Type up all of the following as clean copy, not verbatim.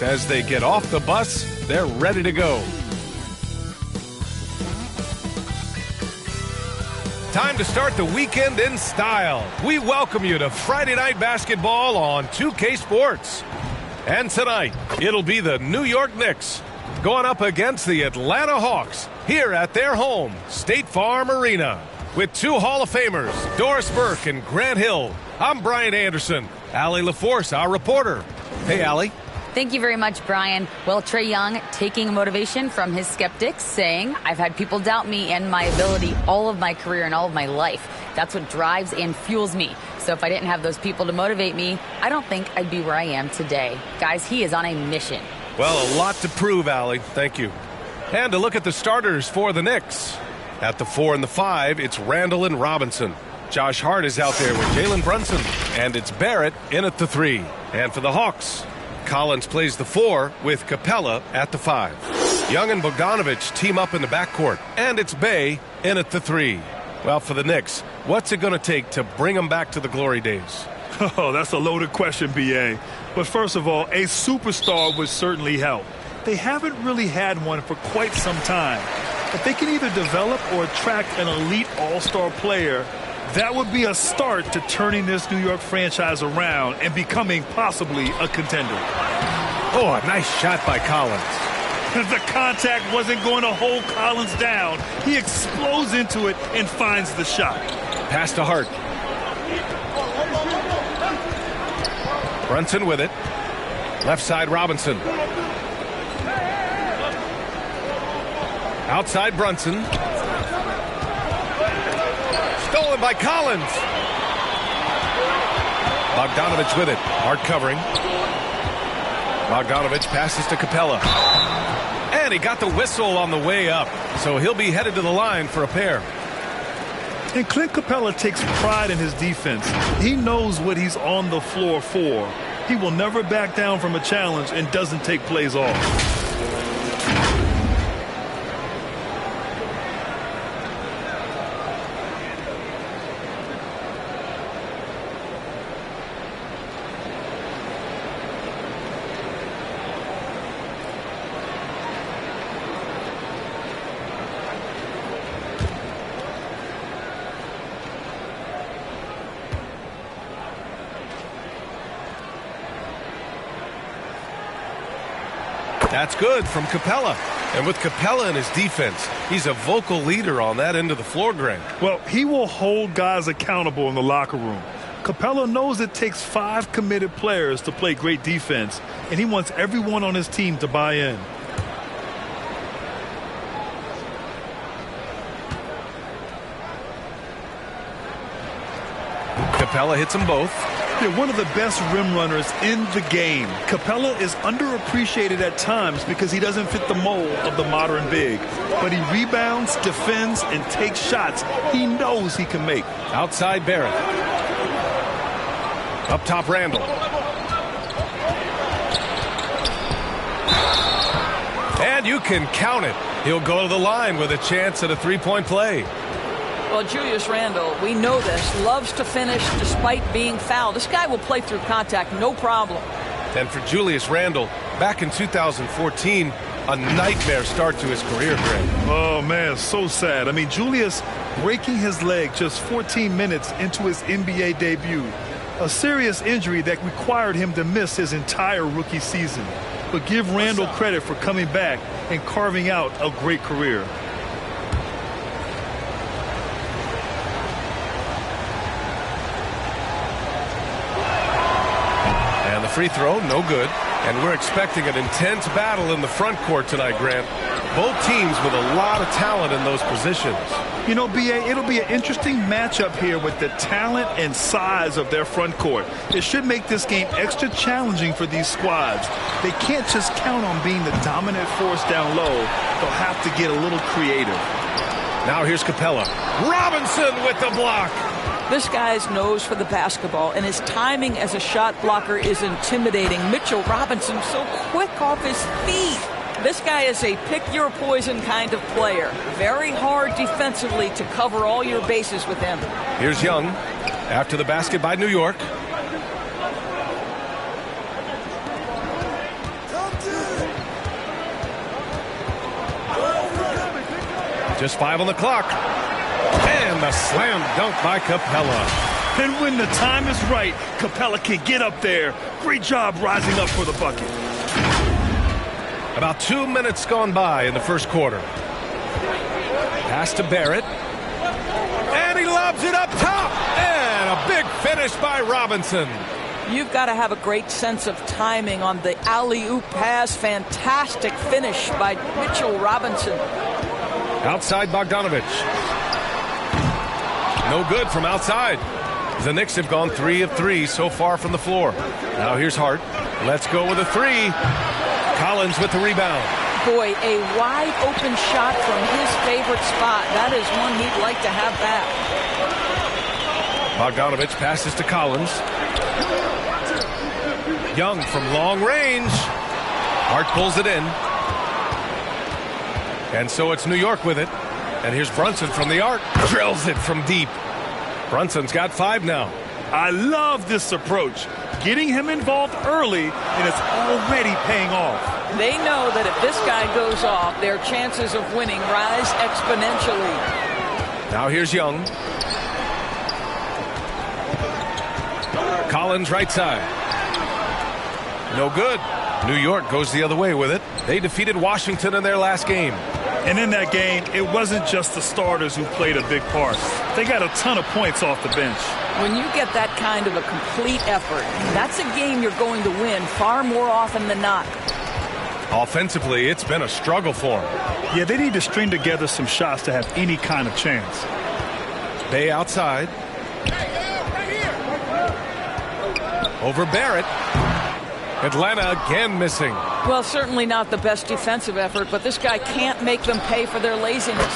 As they get off the bus, they're ready to go. Time to start the weekend in style. We welcome you to Friday Night Basketball on 2K Sports. And tonight, it'll be the New York Knicks going up against the Atlanta Hawks here at their home, State Farm Arena. With two Hall of Famers, Doris Burke and Grant Hill, I'm Brian Anderson. Allie LaForce, our reporter. Hey, Allie. Thank you very much, Brian. Well, Trae Young taking motivation from his skeptics, saying, I've had people doubt me and my ability all of my career and all of my life. That's what drives and fuels me. So if I didn't have those people to motivate me, I don't think I'd be where I am today. Guys, he is on a mission. Well, a lot to prove, Allie. Thank you. And to look at the starters for the Knicks. At the 4 and the 5, it's Randall and Robinson. Josh Hart is out there with Jalen Brunson. And it's Barrett in at the 3. And for the Hawks, Collins plays the 4 with Capella at the 5. Young and Bogdanovich team up in the backcourt. And it's Bey in at the 3. Well, for the Knicks, what's it going to take to bring them back to the glory days? Oh, that's a loaded question, B.A. But first of all, a superstar would certainly help. They haven't really had one for quite some time. If they can either develop or attract an elite all-star player, that would be a start to turning this New York franchise around and becoming possibly a contender. Oh, a nice shot by Collins. The contact wasn't going to hold Collins down. He explodes into it and finds the shot. Pass to Hart. Brunson with it. Left side, Robinson. Outside, Brunson. Stolen by Collins. Bogdanovich with it. Hart covering. Bogdanovich passes to Capella. And he got the whistle on the way up. So he'll be headed to the line for a pair. And Clint Capella takes pride in his defense. He knows what he's on the floor for. He will never back down from a challenge and doesn't take plays off. That's good from Capella. And with Capella in his defense, he's a vocal leader on that end of the floor, Grant. Well, he will hold guys accountable in the locker room. Capella knows it takes 5 committed players to play great defense, and he wants everyone on his team to buy in. Capella hits them both. They're one of the best rim runners in the game. Capella is underappreciated at times because he doesn't fit the mold of the modern big. But he rebounds, defends, and takes shots he knows he can make. Outside Barrett. Up top Randall. And you can count it. He'll go to the line with a chance at a three-point play. Well, Julius Randle, we know this, loves to finish despite being fouled. This guy will play through contact, no problem. And for Julius Randle, back in 2014, a nightmare start to his career, Greg. Oh, man, so sad. I mean, Julius breaking his leg just 14 minutes into his NBA debut. A serious injury that required him to miss his entire rookie season. But give Randle credit for coming back and carving out a great career. Free throw, no good. And we're expecting an intense battle in the front court tonight, Grant. Both teams with a lot of talent in those positions. You know, B.A., it'll be an interesting matchup here with the talent and size of their front court. It should make this game extra challenging for these squads. They can't just count on being the dominant force down low. They'll have to get a little creative. Now here's Capella. Robinson with the block. This guy's nose for the basketball, and his timing as a shot blocker is intimidating. Mitchell Robinson so quick off his feet. This guy is a pick-your-poison kind of player. Very hard defensively to cover all your bases with him. Here's Young after the basket by New York. Just 5 on the clock. And a slam dunk by Capella. And when the time is right, Capella can get up there. Great job rising up for the bucket. About 2 minutes gone by in the first quarter. Pass to Barrett. And he lobs it up top. And a big finish by Robinson. You've got to have a great sense of timing on the alley-oop pass. Fantastic finish by Mitchell Robinson. Outside Bogdanovich. No good from outside. The Knicks have gone 3 of 3 so far from the floor. Now here's Hart. Let's go with a 3. Collins with the rebound. Boy, a wide open shot from his favorite spot. That is one he'd like to have back. Bogdanovich passes to Collins. Young from long range. Hart pulls it in. And so it's New York with it. And here's Brunson from the arc. Drills it from deep. Brunson's got 5 now. I love this approach. Getting him involved early, and it's already paying off. They know that if this guy goes off, their chances of winning rise exponentially. Now here's Young. Collins right side. No good. New York goes the other way with it. They defeated Washington in their last game. And in that game, it wasn't just the starters who played a big part. They got a ton of points off the bench. When you get that kind of a complete effort, that's a game you're going to win far more often than not. Offensively, it's been a struggle for them. Yeah, they need to string together some shots to have any kind of chance. Bay outside. Over Barrett. Atlanta again missing. Well, certainly not the best defensive effort, but this guy can't make them pay for their laziness.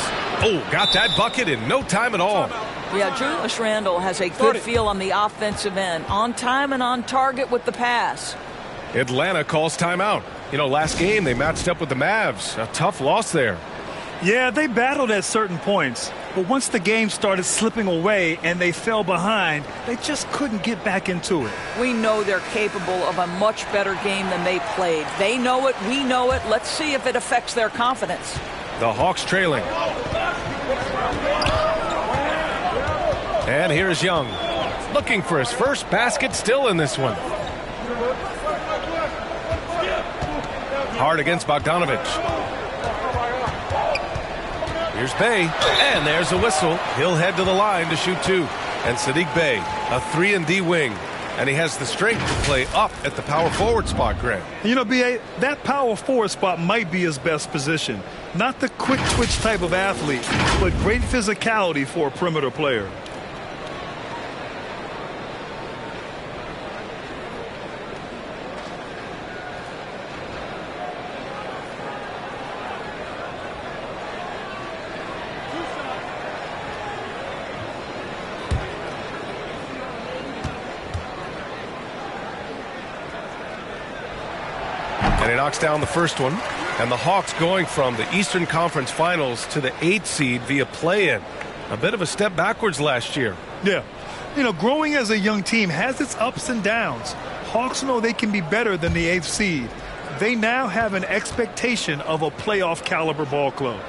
Oh, got that bucket in no time at all. Yeah, Julius Randle has a good feel on the offensive end. On time and on target with the pass. Atlanta calls timeout. You know, last game they matched up with the Mavs. A tough loss there. Yeah, they battled at certain points. But once the game started slipping away and they fell behind, they just couldn't get back into it. We know they're capable of a much better game than they played. They know it. We know it. Let's see if it affects their confidence. The Hawks trailing. And here's Young. Looking for his first basket, still in this one. Hard against Bogdanovich. Here's Bey, and there's a whistle. He'll head to the line to shoot 2. And Saddiq Bey, a 3-and-D wing. And he has the strength to play up at the power forward spot, Greg. You know, B.A., that power forward spot might be his best position. Not the quick twitch type of athlete, but great physicality for a perimeter player. And he knocks down the first one. And the Hawks going from the Eastern Conference Finals to the 8th seed via play-in. A bit of a step backwards last year. Yeah. You know, growing as a young team has its ups and downs. Hawks know they can be better than the 8th seed. They now have an expectation of a playoff caliber ball club.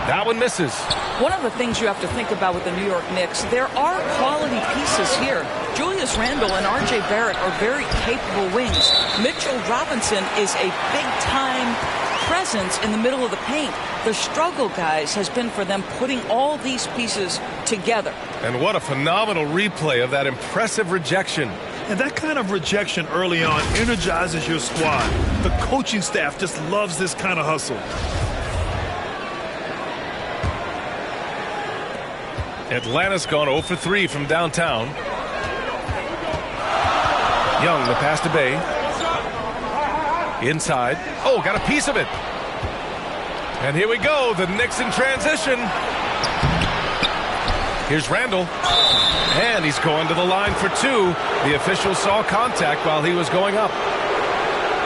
That one misses. One of the things you have to think about with the New York Knicks, there are quality pieces here. Julius Randle and R.J. Barrett are very capable wings. Mitchell Robinson is a big-time presence in the middle of the paint. The struggle, guys, has been for them putting all these pieces together. And what a phenomenal replay of that impressive rejection. And that kind of rejection early on energizes your squad. The coaching staff just loves this kind of hustle. Atlanta's gone 0 for 3 from downtown. Young, the pass to Bey. Inside. Oh, got a piece of it. And here we go. The Knicks in transition. Here's Randle. And he's going to the line for 2. The official saw contact while he was going up.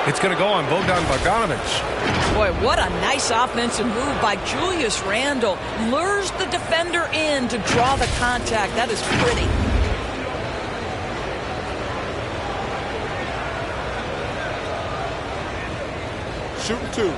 It's going to go on Bogdanovich. Boy, what a nice offensive move by Julius Randle. Lures the defender in to draw the contact. That is pretty. Shooting 2.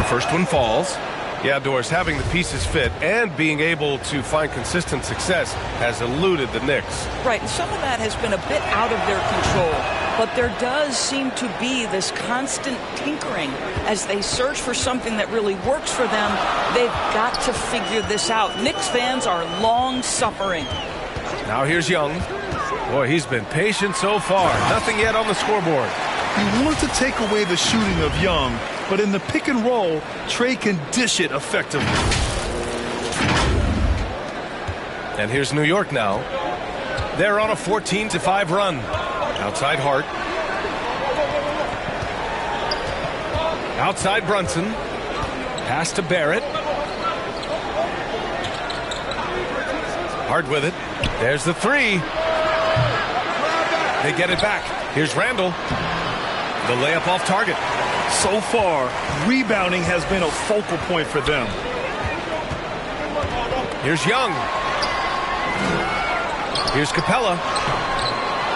first one falls. Yeah, Doris, having the pieces fit and being able to find consistent success has eluded the Knicks. Right, and some of that has been a bit out of their control. But there does seem to be this constant tinkering as they search for something that really works for them. They've got to figure this out. Knicks fans are long suffering. Now here's Young. Boy, he's been patient so far. Nothing yet on the scoreboard. You want to take away the shooting of Young, but in the pick and roll, Trey can dish it effectively. And here's New York now. They're on a 14-5 run. Outside Hart. Outside Brunson. Pass to Barrett. Hart with it. There's the three. They get it back. Here's Randall. The layup off target. So far, rebounding has been a focal point for them. Here's Young. Here's Capella.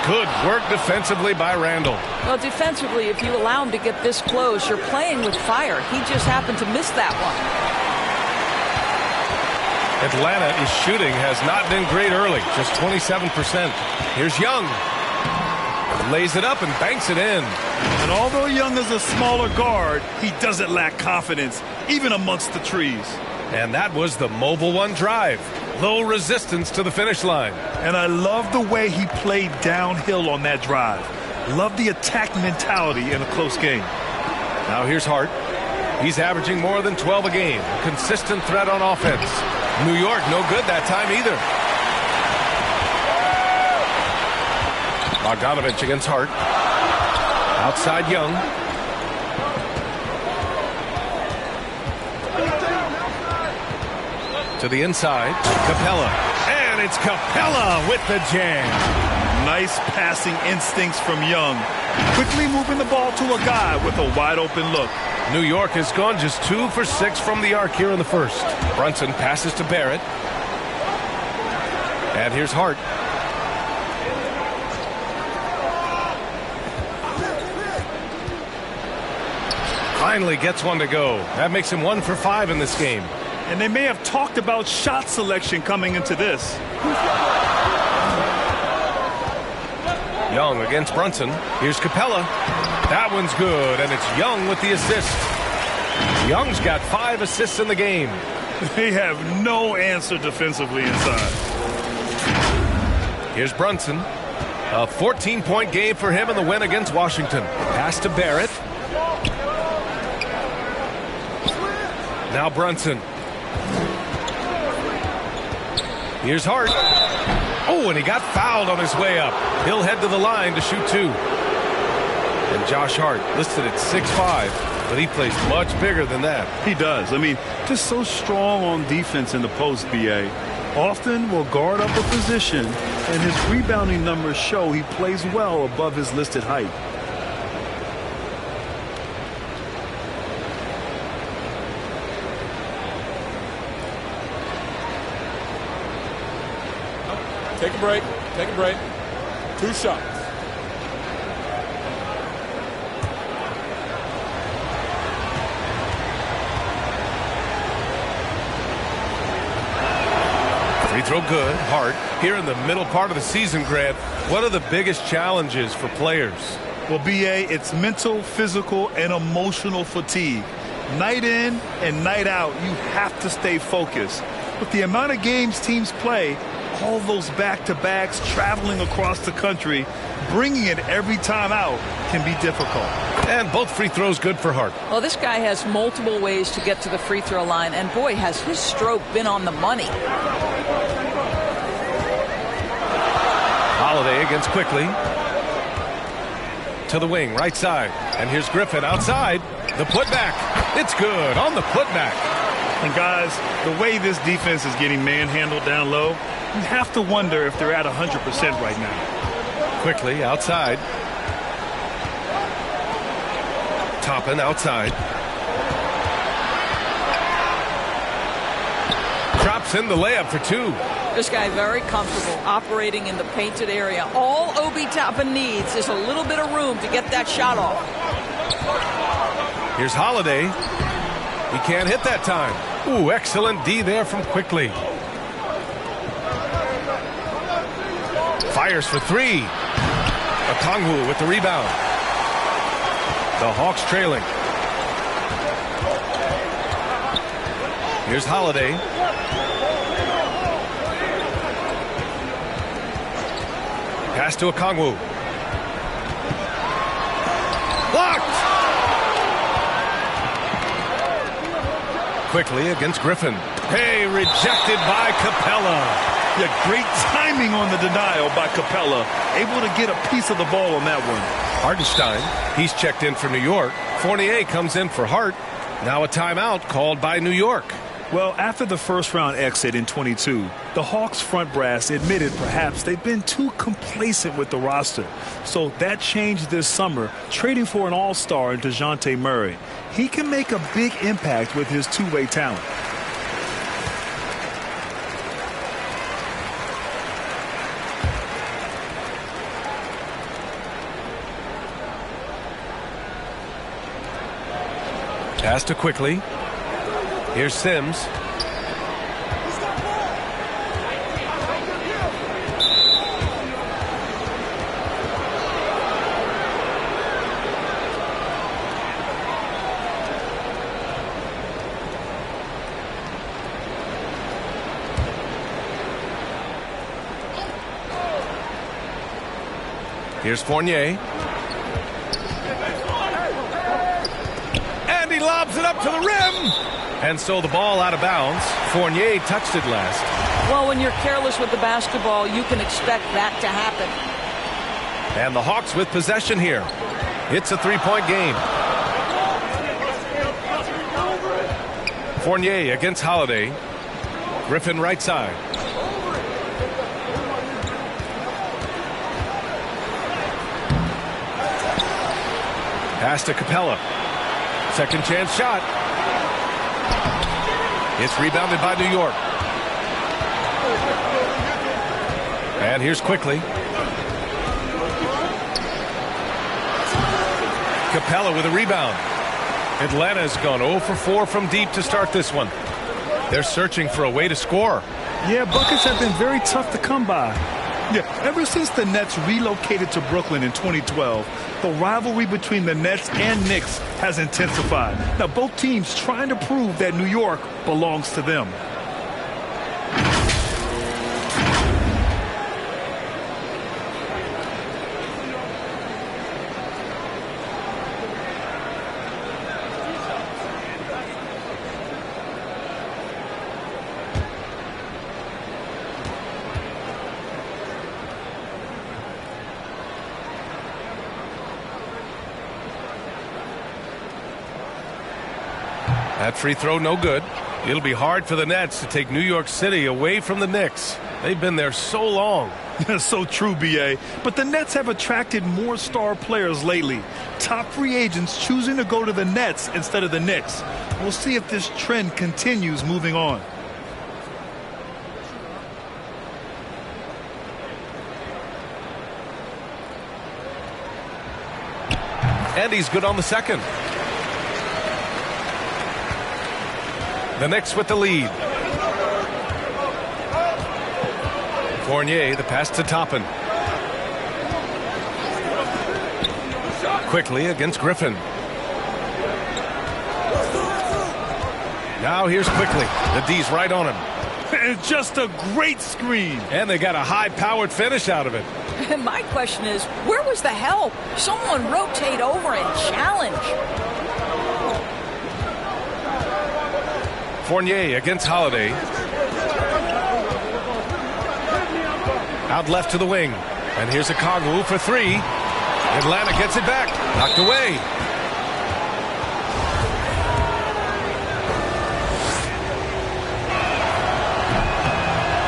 Good work defensively by Randall. Well, defensively, if you allow him to get this close, you're playing with fire. He just happened to miss that one. Atlanta's shooting has not been great early, just 27%. Here's Young. Lays it up and banks it in. And although Young is a smaller guard, he doesn't lack confidence, even amongst the trees. And that was the mobile one drive. Low resistance to the finish line. And I love the way he played downhill on that drive. Love the attack mentality in a close game. Now here's Hart. He's averaging more than 12 a game. Consistent threat on offense. New York no good that time either. Bogdanovich against Hart. Outside Young. To the inside. Capella. And it's Capella with the jam. Nice passing instincts from Young. Quickly moving the ball to a guy with a wide open look. New York has gone just 2 for 6 from the arc here in the first. Brunson passes to Barrett. And here's Hart. Finally gets one to go. That makes him 1 for 5 in this game. And they may have talked about shot selection coming into this. Young against Brunson. Here's Capella. That one's good, and it's Young with the assist. Young's got 5 assists in the game. They have no answer defensively inside. Here's Brunson. A 14-point game for him in the win against Washington. Pass to Barrett. Now Brunson. Here's Hart. Oh, and he got fouled on his way up. He'll head to the line to shoot 2. And Josh Hart listed at 6'5", but he plays much bigger than that. He does. I mean, just so strong on defense in the post, BA. Often will guard up a position, and his rebounding numbers show he plays well above his listed height. Take a break. Take a break. 2 shots. Free throw good. Hart. Here in the middle part of the season, Grant, what are the biggest challenges for players? Well, BA, it's mental, physical, and emotional fatigue. Night in and night out, you have to stay focused. With the amount of games teams play, all those back-to-backs, traveling across the country, bringing it every time out can be difficult. And both free throws good for Hart. Well, this guy has multiple ways to get to the free throw line, and boy, has his stroke been on the money. Holiday against Quickly. To the wing, right side. And here's Griffin outside. The putback. It's good on the putback. And guys, the way this defense is getting manhandled down low, you have to wonder if they're at 100% right now. Quickly outside. Toppin outside. Drops in the layup for 2. This guy very comfortable operating in the painted area. All Obi Toppin needs is a little bit of room to get that shot off. Here's Holiday. He can't hit that time. Ooh, excellent D there from Quickly. Fires for three. Okongwu with the rebound. The Hawks trailing. Here's Holiday. Pass to Okongwu. Blocked! Quickly against Griffin. Hey, rejected by Capella. Yeah, great timing on the denial by Capella. Able to get a piece of the ball on that one. Hartenstein, he's checked in for New York. Fournier comes in for Hart. Now a timeout called by New York. Well, after the first round exit in 22, the Hawks front brass admitted perhaps they've been too complacent with the roster. So that changed this summer, trading for an all-star in DeJounte Murray. He can make a big impact with his two-way talent. Pass to Quickly. Here's Sims. Here's Fournier. And he lobs it up to the rim. And so the ball out of bounds. Fournier touched it last. Well, when you're careless with the basketball, you can expect that to happen. And the Hawks with possession here. It's a three-point game. Fournier against Holiday. Griffin right side. Pass to Capella. Second chance shot. It's rebounded by New York. And here's Quickly. Capella with a rebound. Atlanta's gone 0 for 4 from deep to start this one. They're searching for a way to score. Yeah, buckets have been very tough to come by. Yeah, ever since the Nets relocated to Brooklyn in 2012, the rivalry between the Nets and Knicks has intensified. Now, both teams trying to prove that New York belongs to them. That free throw no good. It'll be hard for the Nets to take New York City away from the Knicks. They've been there so long. That's so true, B.A. But the Nets have attracted more star players lately. Top free agents choosing to go to the Nets instead of the Knicks. We'll see if this trend continues moving on. And he's good on the second. The Knicks with the lead. Fournier, the pass to Toppin. Quickly against Griffin. Now here's Quickly. The D's right on him. And just a great screen. And they got a high-powered finish out of it. My question is, where was the help? Someone rotate over and challenge. Fournier against Holiday. Out left to the wing. And here's Okongwu for three. Atlanta gets it back. Knocked away.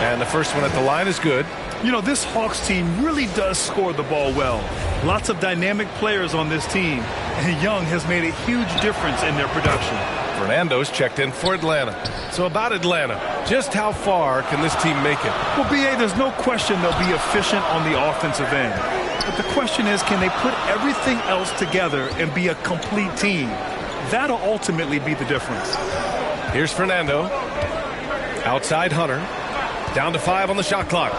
And the first one at the line is good. You know, this Hawks team really does score the ball well. Lots of dynamic players on this team. And Young has made a huge difference in their production. Fernando's checked in for Atlanta. So about Atlanta, just how far can this team make it? Well, B.A., there's no question they'll be efficient on the offensive end. But the question is, can they put everything else together and be a complete team? That'll ultimately be the difference. Here's Fernando. Outside Hunter. Down to 5 on the shot clock.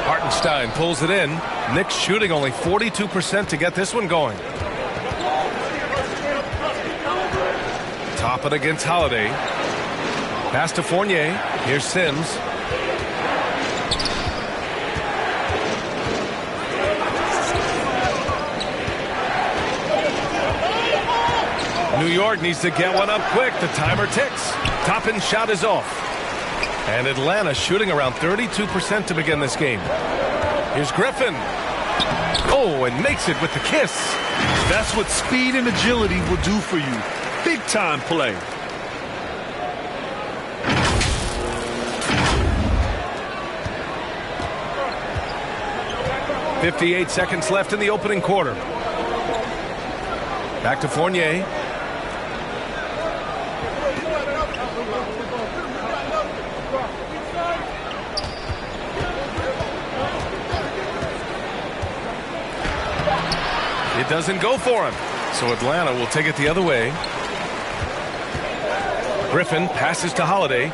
Hartenstein pulls it in. Knicks shooting only 42% to get this one going. Top it against Holiday. Pass to Fournier. Here's Sims. New York needs to get one up quick. The timer ticks. Toppin's shot is off. And Atlanta shooting around 32% to begin this game. Here's Griffin. Oh, and makes it with the kiss. That's what speed and agility will do for you. Big time play. .58 seconds left in the opening quarter. Back to Fournier. It doesn't go for him. So Atlanta will take it the other way. Griffin passes to Holiday.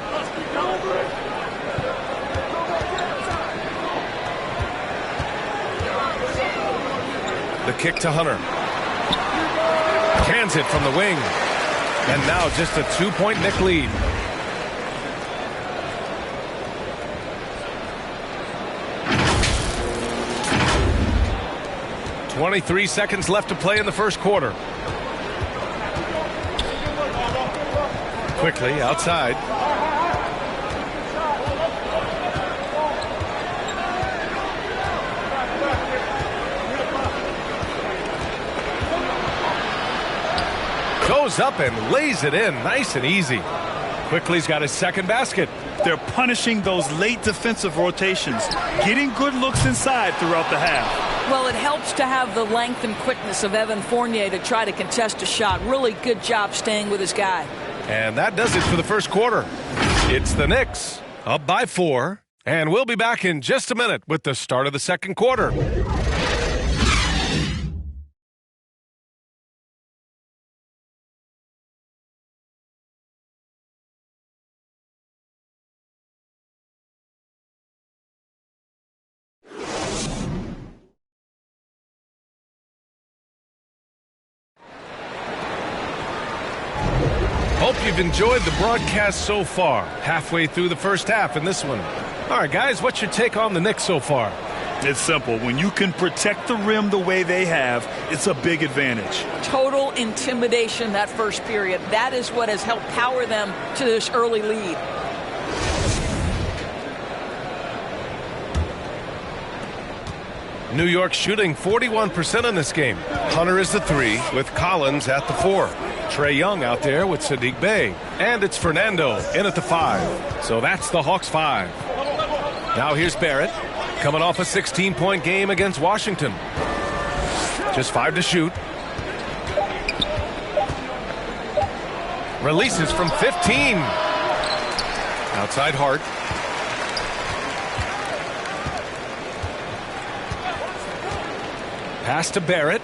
The kick to Hunter. Cans it from the wing. And now just a 2-point Knick lead. .23 seconds left to play in the first quarter. Quickly outside. Goes up and lays it in nice and easy. Quickly's got his second basket. They're punishing those late defensive rotations, getting good looks inside throughout the half. Well, it helps to have the length and quickness of Evan Fournier to try to contest a shot. Really good job staying with his guy. And that does it for the first quarter. It's the Knicks up by 4. And we'll be back in just a minute with the start of the second quarter. Hope you've enjoyed the broadcast so far. Halfway through the first half in this one. All right, guys, what's your take on the Knicks so far? It's simple. When you can protect the rim the way they have, it's a big advantage. Total intimidation that first period. That is what has helped power them to this early lead. New York shooting 41% in this game. Hunter is the 3 with Collins at the 4. Trae Young out there with Sadiq Bey. And it's Fernando in at the 5. So that's the Hawks 5. Now here's Barrett coming off a 16-point game against Washington. Just 5 to shoot. Releases from 15. Outside Hart. Pass to Barrett.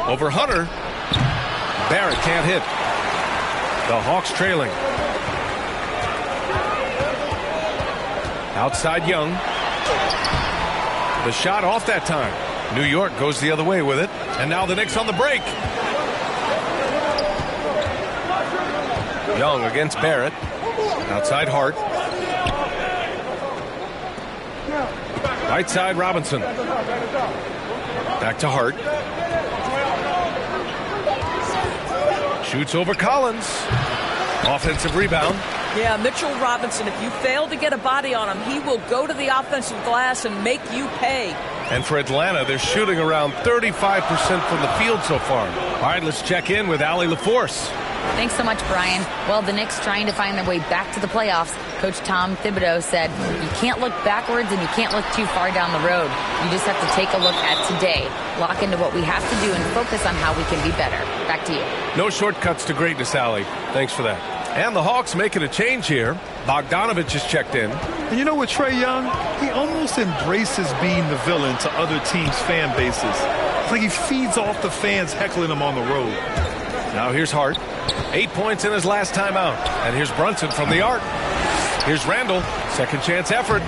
Over Hunter. Barrett can't hit. The Hawks trailing. Outside Young. The shot off that time. New York goes the other way with it. And now the Knicks on the break. Young against Barrett. Outside Hart. Right side Robinson. Back to Hart. Shoots over Collins. Offensive rebound. Yeah, Mitchell Robinson, if you fail to get a body on him, he will go to the offensive glass and make you pay. And for Atlanta, they're shooting around 35% from the field so far. All right, let's check in with Allie LaForce. Thanks so much, Brian. Well, the Knicks trying to find their way back to the playoffs. Coach Tom Thibodeau said, you can't look backwards and you can't look too far down the road. You just have to take a look at today, lock into what we have to do, and focus on how we can be better. Back to you. No shortcuts to greatness, Allie. Thanks for that. And the Hawks making a change here. Bogdanovich is checked in. And you know what, Trae Young? He almost embraces being the villain to other teams' fan bases. It's like he feeds off the fans heckling him on the road. Now here's Hart. 8 points in his last time out. And here's Brunson from the arc. Here's Randall. Second chance effort.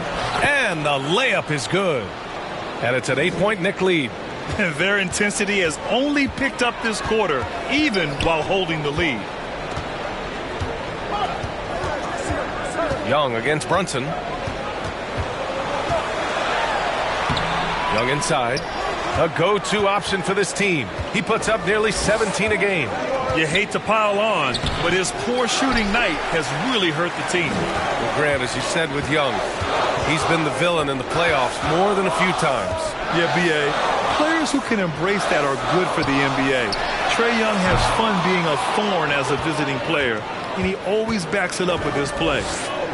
And the layup is good. And it's an 8-point Knick lead. And their intensity has only picked up this quarter, even while holding the lead. Young against Brunson. Young inside. A go-to option for this team. He puts up nearly 17 a game. You hate to pile on, but his poor shooting night has really hurt the team. Well, Grant, as you said with Young, he's been the villain in the playoffs more than a few times. Yeah, B.A. Players who can embrace that are good for the NBA. Trae Young has fun being a thorn as a visiting player, and he always backs it up with his play.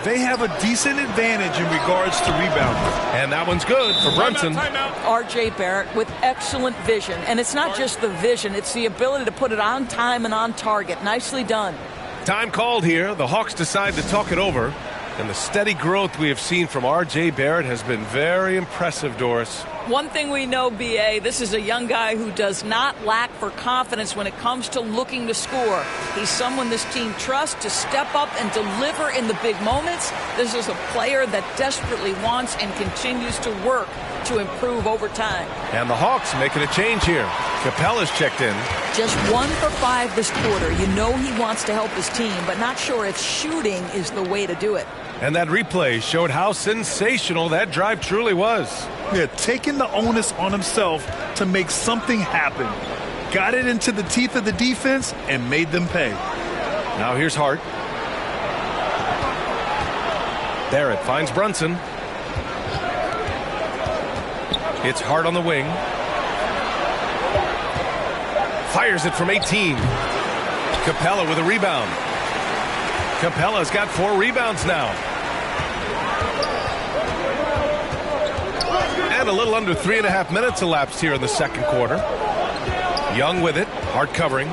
They have a decent advantage in regards to rebounding. And that one's good for Brunson. R.J. Barrett with excellent vision. And it's not just the vision, it's the ability to put it on time and on target. Nicely done. Time called here. The Hawks decide to talk it over. And the steady growth we have seen from R.J. Barrett has been very impressive, Doris. One thing we know, B.A., this is a young guy who does not lack for confidence when it comes to looking to score. He's someone this team trusts to step up and deliver in the big moments. This is a player that desperately wants and continues to work to improve over time. And the Hawks making a change here. Capella's checked in. Just 1 for 5 this quarter. You know he wants to help his team, but not sure if shooting is the way to do it. And that replay showed how sensational that drive truly was. Yeah, taking the onus on himself to make something happen. Got it into the teeth of the defense and made them pay. Now here's Hart. Barrett finds Brunson. It's Hart on the wing. Fires it from 18. Capella with a rebound. Capella's got 4 rebounds now. And a little under 3.5 minutes elapsed here in the second quarter. Young with it. Hart covering.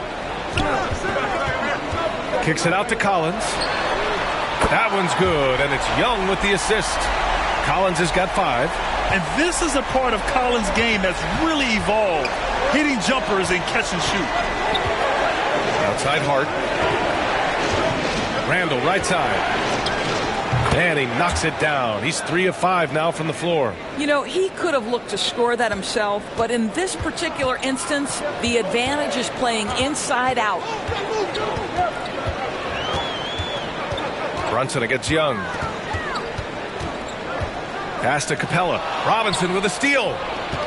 Kicks it out to Collins. That one's good, and it's Young with the assist. Collins has got 5. And this is a part of Collins' game that's really evolved. Hitting jumpers and catch and shoot. Outside Hart. Randall right side. And he knocks it down. He's 3 of 5 now from the floor. You know, he could have looked to score that himself, but in this particular instance, the advantage is playing inside out. Brunson against Young. Pass to Capella. Robinson with a steal.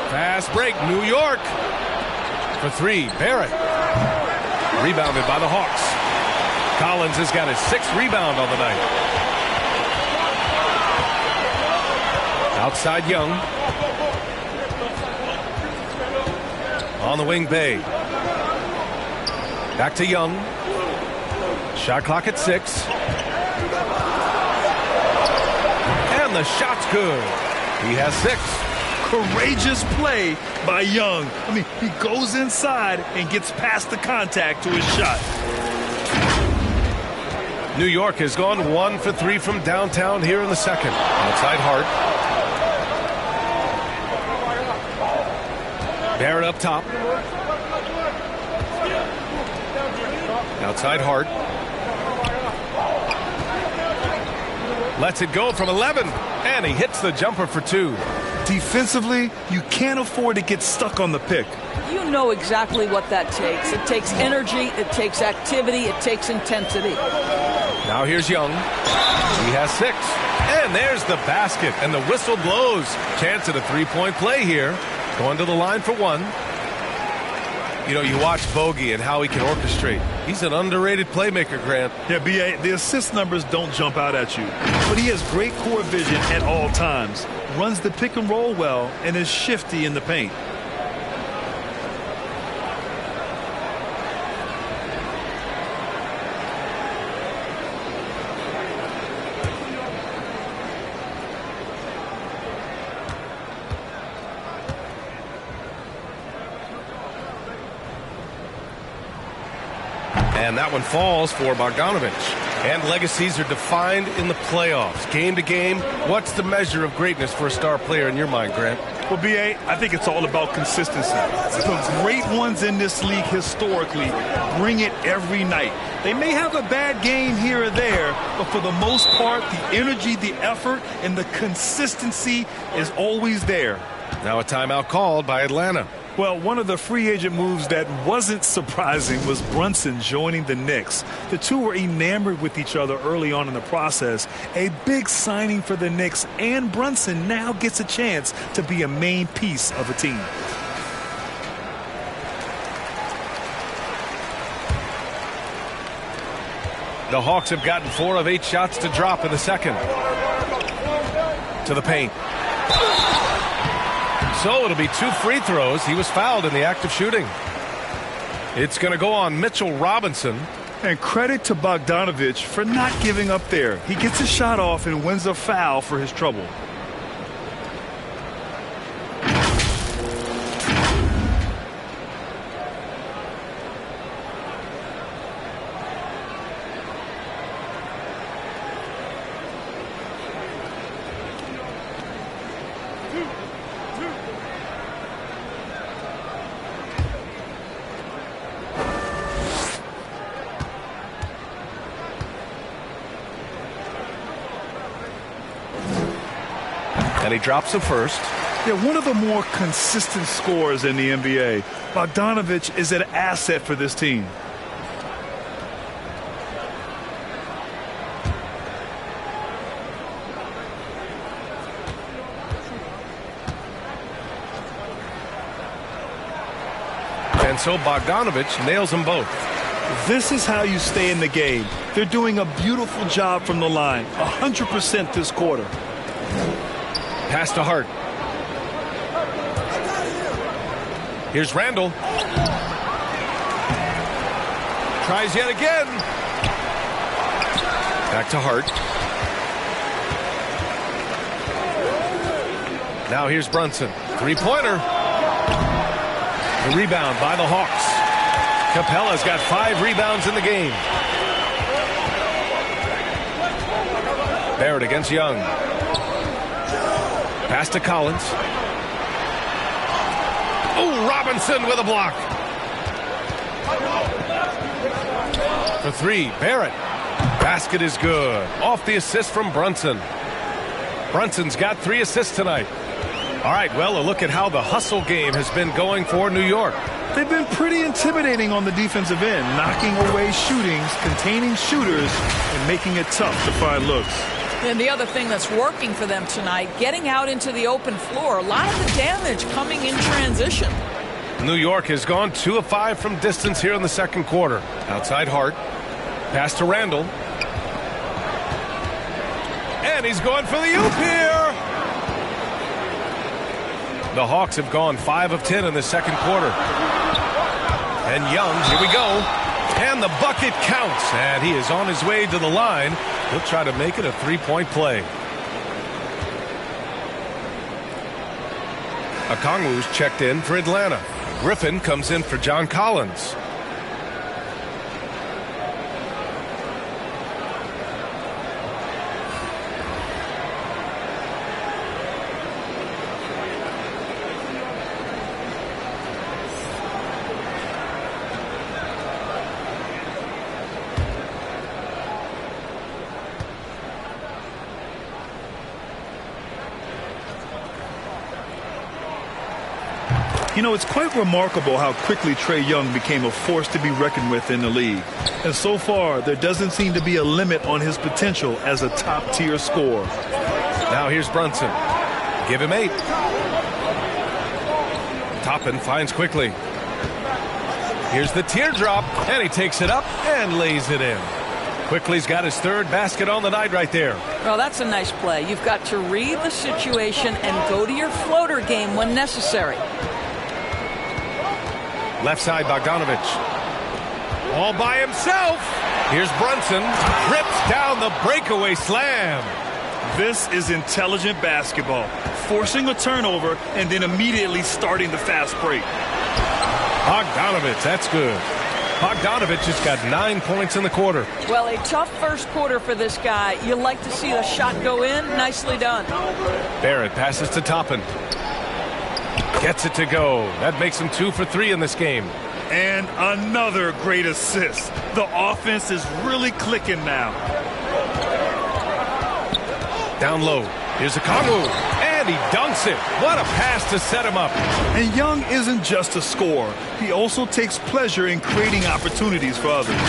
Fast break. New York. For 3. Barrett. Rebounded by the Hawks. Collins has got his 6th rebound on the night. Outside Young. On the wing, Bay. Back to Young. Shot clock at 6. And the shot's good. He has 6. Courageous play by Young. I mean, he goes inside and gets past the contact to his shot. New York has gone 1 for 3 from downtown here in the second. Outside Hart. Barrett up top. Outside Hart. Lets it go from 11. And he hits the jumper for 2. Defensively, you can't afford to get stuck on the pick. You know exactly what that takes. It takes energy, it takes activity, it takes intensity. Now here's Young. He has 6. And there's the basket. And the whistle blows. Chance at a 3-point play here. Going to the line for 1. You know, you watch Bogey and how he can orchestrate. He's an underrated playmaker, Grant. Yeah, B.A., the assist numbers don't jump out at you. But he has great core vision at all times. Runs the pick and roll well and is shifty in the paint. And that one falls for Bogdanovich. And legacies are defined in the playoffs. Game to game, what's the measure of greatness for a star player in your mind, Grant? Well, B.A., I think it's all about consistency. The great ones in this league historically bring it every night. They may have a bad game here or there, but for the most part, the energy, the effort, and the consistency is always there. Now a timeout called by Atlanta. Well, one of the free agent moves that wasn't surprising was Brunson joining the Knicks. The two were enamored with each other early on in the process. A big signing for the Knicks, and Brunson now gets a chance to be a main piece of a team. The Hawks have gotten 4 of 8 shots to drop in the second. To the paint. So it'll be 2 free throws. He was fouled in the act of shooting. It's going to go on Mitchell Robinson. And credit to Bogdanovich for not giving up there. He gets a shot off and wins a foul for his trouble. And he drops the first. Yeah, one of the more consistent scorers in the NBA. Bogdanovich is an asset for this team. And so Bogdanovich nails them both. This is how you stay in the game. They're doing a beautiful job from the line. 100% this quarter. Pass to Hart. Here's Randall. Tries yet again. Back to Hart. Now here's Brunson. Three-pointer. The rebound by the Hawks. Capella's got 5 rebounds in the game. Barrett against Young. Pass to Collins. Oh, Robinson with a block. For 3, Barrett. Basket is good. Off the assist from Brunson. Brunson's got 3 assists tonight. All right, well, a look at how the hustle game has been going for New York. They've been pretty intimidating on the defensive end, knocking away shootings, containing shooters, and making it tough to find looks. And the other thing that's working for them tonight, getting out into the open floor. A lot of the damage coming in transition. New York has gone 2 of 5 from distance here in the second quarter. Outside Hart. Pass to Randall. And he's going for the oop here. The Hawks have gone 5 of 10 in the second quarter. And Young, here we go. And the bucket counts. And he is on his way to the line. He'll try to make it a 3-point play. Okongwu's checked in for Atlanta. Griffin comes in for John Collins. You know, it's quite remarkable how quickly Trae Young became a force to be reckoned with in the league. And so far, there doesn't seem to be a limit on his potential as a top-tier scorer. Now here's Brunson. Give him 8. Toppin finds quickly. Here's the teardrop, and he takes it up and lays it in. Quickly's got his 3rd basket on the night right there. Well, that's a nice play. You've got to read the situation and go to your floater game when necessary. Left side, Bogdanovich. All by himself. Here's Brunson. Rips down the breakaway slam. This is intelligent basketball. Forcing a turnover and then immediately starting the fast break. Bogdanovich, that's good. Bogdanovich has got 9 points in the quarter. Well, a tough first quarter for this guy. You like to see the shot go in. Nicely done. Barrett passes to Toppin. Gets it to go. That makes him 2 for 3 in this game. And another great assist. The offense is really clicking now. Down low. Here's a Okongwu. And he dunks it. What a pass to set him up. And Young isn't just a scorer. He also takes pleasure in creating opportunities for others.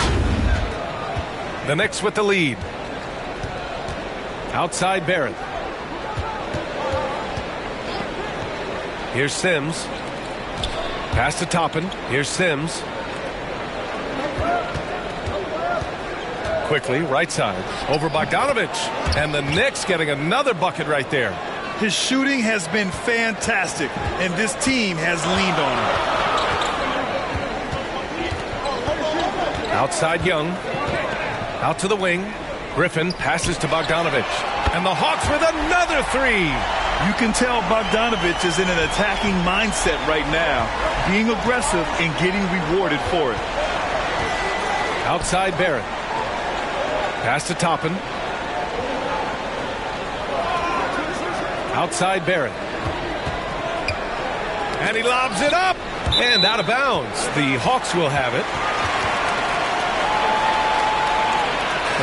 The Knicks with the lead. Outside Barrett. Here's Sims. Pass to Toppin. Here's Sims. Quickly, right side. Over Bogdanovich. And the Knicks getting another bucket right there. His shooting has been fantastic, and this team has leaned on him. Outside Young. Out to the wing. Griffin passes to Bogdanovich. And the Hawks with another three. You can tell Bogdanovich is in an attacking mindset right now, being aggressive and getting rewarded for it. Outside Barrett. Pass to Toppin. Outside Barrett. And he lobs it up. And out of bounds. The Hawks will have it.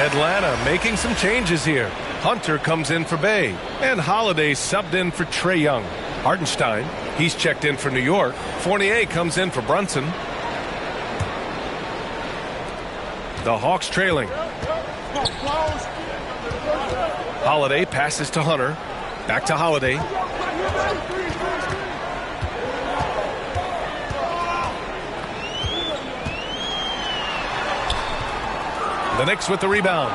Atlanta making some changes here. Hunter comes in for Bay. And Holiday subbed in for Trae Young. Hartenstein, he's checked in for New York. Fournier comes in for Brunson. The Hawks trailing. Holiday passes to Hunter. Back to Holiday. The Knicks with the rebound.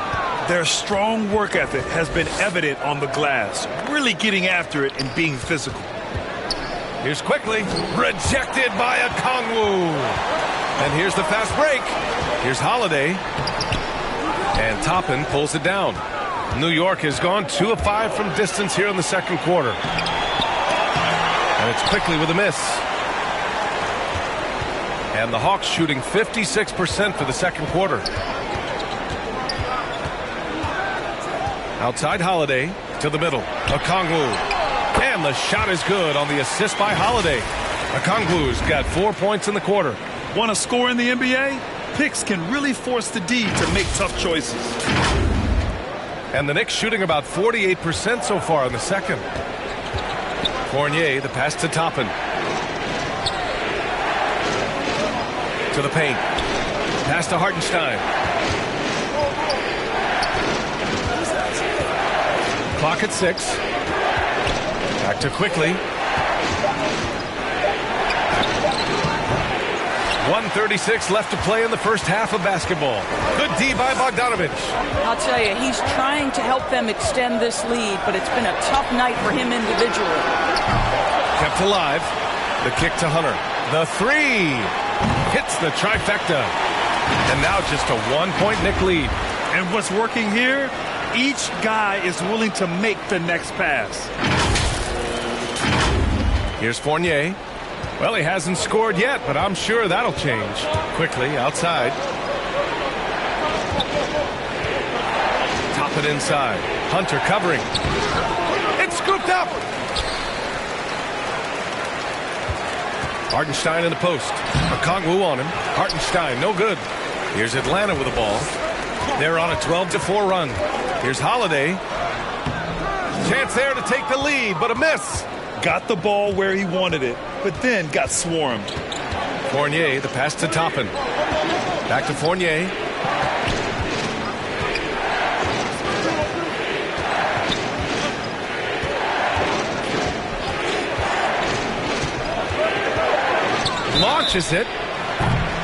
Their strong work ethic has been evident on the glass, really getting after it and being physical. Here's quickly. Rejected by Okongwu. And here's the fast break. Here's Holiday. And Toppin pulls it down. New York has gone 2 of 5 from distance here in the second quarter. And it's quickly with a miss. And the Hawks shooting 56% for the second quarter. Outside Holiday to the middle. Okongwu. And the shot is good on the assist by Holiday. Okongwu's got 4 points in the quarter. Want to score in the NBA? Picks can really force the D to make tough choices. And the Knicks shooting about 48% so far in the second. Fournier, the pass to Toppin. To the paint. Pass to Hartenstein. Clock at 6. Back to quickly. 1:36 left to play in the first half of basketball. Good D by Bogdanovich. I'll tell you, he's trying to help them extend this lead, but it's been a tough night for him individually. Kept alive. The kick to Hunter. The three. Hits the trifecta. And now just a 1-point Knick lead. And what's working here? Each guy is willing to make the next pass. Here's Fournier. Well, he hasn't scored yet, but I'm sure that'll change. Quickly, outside. Top it inside. Hunter covering. It's scooped up. Hartenstein in the post. Okongwu on him. Hartenstein, no good. Here's Atlanta with the ball. They're on a 12-4 run. Here's Holiday. Chance there to take the lead, but a miss. Got the ball where he wanted it, but then got swarmed. Fournier, the pass to Toppin. Back to Fournier. Launches it.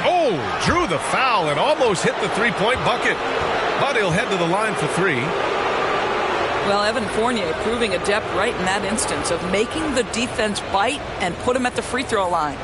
Oh, drew the foul and almost hit the three-point bucket. But he'll head to the line for three. Well, Evan Fournier proving adept right in that instance of making the defense bite and put him at the free throw line.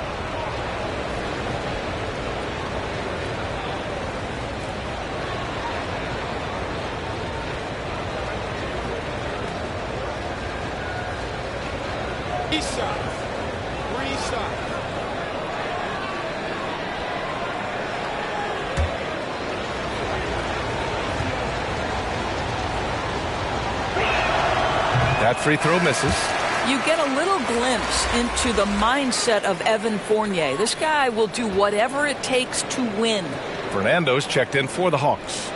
That free throw misses. You get a little glimpse into the mindset of Evan Fournier. This guy will do whatever it takes to win. Fernando's checked in for the Hawks.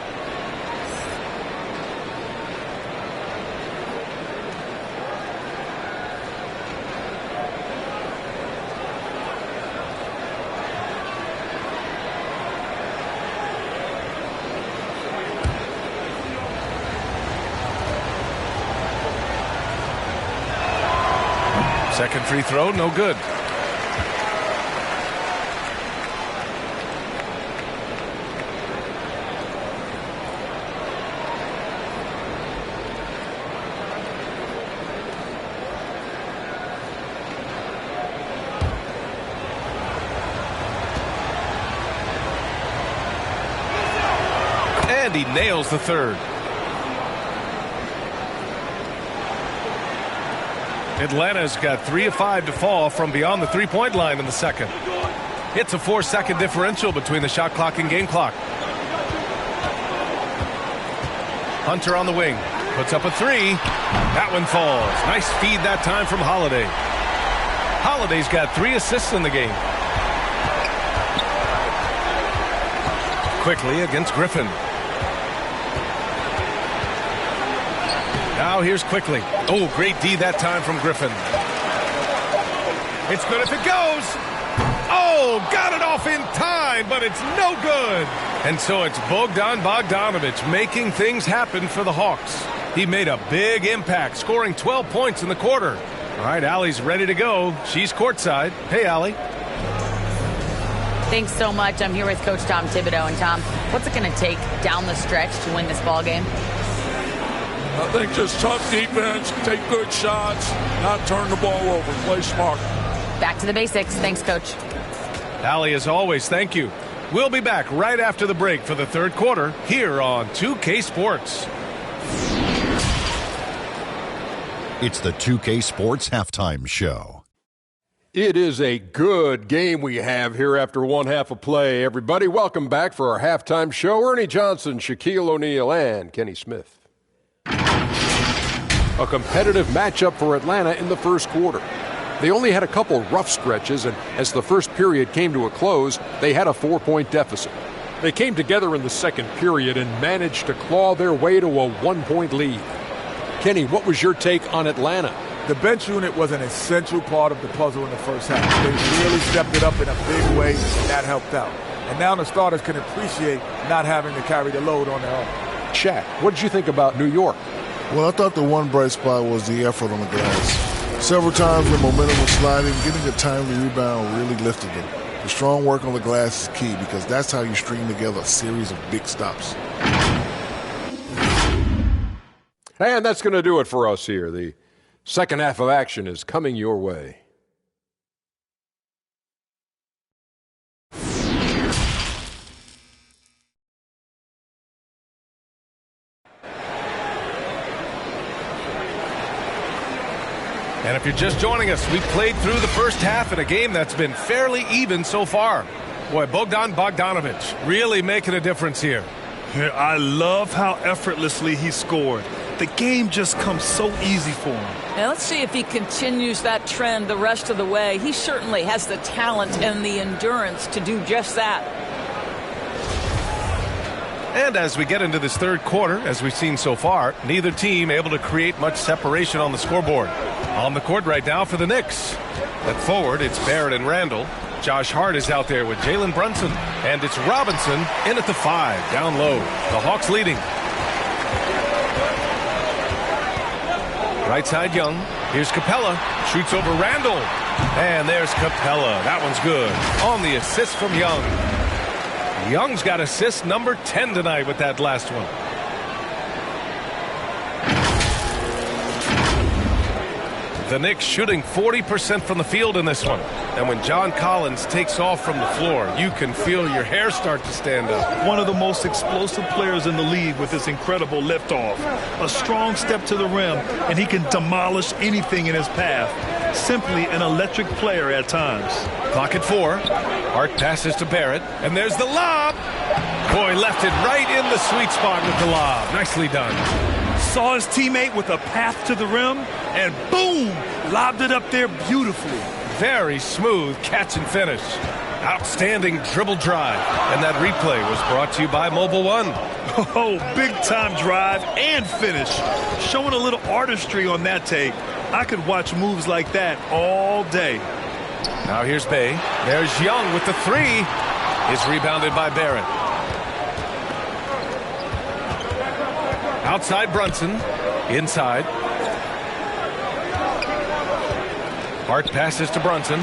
Second free throw, no good. And he nails the third. Atlanta's got 3 of 5 to fall from beyond the three-point line in the second. It's a 4-second differential between the shot clock and game clock. Hunter on the wing. Puts up a three. That one falls. Nice feed that time from Holiday. Holiday's got 3 assists in the game. Quickly against Griffin. Now here's Quickly. Oh, great D that time from Griffin. It's good if it goes. Oh, got it off in time, but it's no good. And so it's Bogdan Bogdanović making things happen for the Hawks. He made a big impact, scoring 12 points in the quarter. All right, Allie's ready to go. She's courtside. Hey, Allie. Thanks so much. I'm here with Coach Tom Thibodeau. And Tom, what's it going to take down the stretch to win this ball game? I think just tough defense, take good shots, not turn the ball over, play smart. Back to the basics. Thanks, Coach. Allie, as always, thank you. We'll be back right after the break for the third quarter here on 2K Sports. It's the 2K Sports Halftime Show. It is a good game we have here after one half of play. Everybody, welcome back for our halftime show. Ernie Johnson, Shaquille O'Neal, and Kenny Smith. A competitive matchup for Atlanta in the first quarter. They only had a couple rough stretches, and as the first period came to a close, they had a 4-point deficit. They came together in the second period and managed to claw their way to a 1-point lead. Kenny, what was your take on Atlanta? The bench unit was an essential part of the puzzle in the first half. They really stepped it up in a big way, and that helped out. And now the starters can appreciate not having to carry the load on their own. Shaq, what did you think about New York? Well, I thought the one bright spot was the effort on the glass. Several times the momentum was sliding, getting a timely rebound really lifted them. The strong work on the glass is key because that's how you string together a series of big stops. And that's going to do it for us here. The second half of action is coming your way. And if you're just joining us, we played through the first half in a game that's been fairly even so far. Boy, Bogdan Bogdanović really making a difference here. I love how effortlessly he scored. The game just comes so easy for him. Now let's see if he continues that trend the rest of the way. He certainly has the talent and the endurance to do just that. And as we get into this third quarter, as we've seen so far, neither team able to create much separation on the scoreboard. On the court right now for the Knicks. At forward, it's Barrett and Randall. Josh Hart is out there with Jalen Brunson. And it's Robinson in at the 5, down low. The Hawks leading. Right side Young. Here's Capella. Shoots over Randall. And there's Capella. That one's good. On the assist from Young. Young's got assist number 10 tonight with that last one. The Knicks shooting 40% from the field in this one. And when John Collins takes off from the floor, you can feel your hair start to stand up. One of the most explosive players in the league with this incredible liftoff. A strong step to the rim, and he can demolish anything in his path. Simply an electric player at times. Clock at 4. Hart passes to Barrett, and there's the lob. Boy, left it right in the sweet spot with the lob. Nicely done. Saw his teammate with a path to the rim, and boom, lobbed it up there beautifully. Very smooth catch and finish. Outstanding dribble drive. And that replay was brought to you by Mobile One. Oh, big-time drive and finish. Showing a little artistry on that take. I could watch moves like that all day. Now here's Bay. There's Young with the three. Is rebounded by Barrett. Outside Brunson. Inside. Hart passes to Brunson.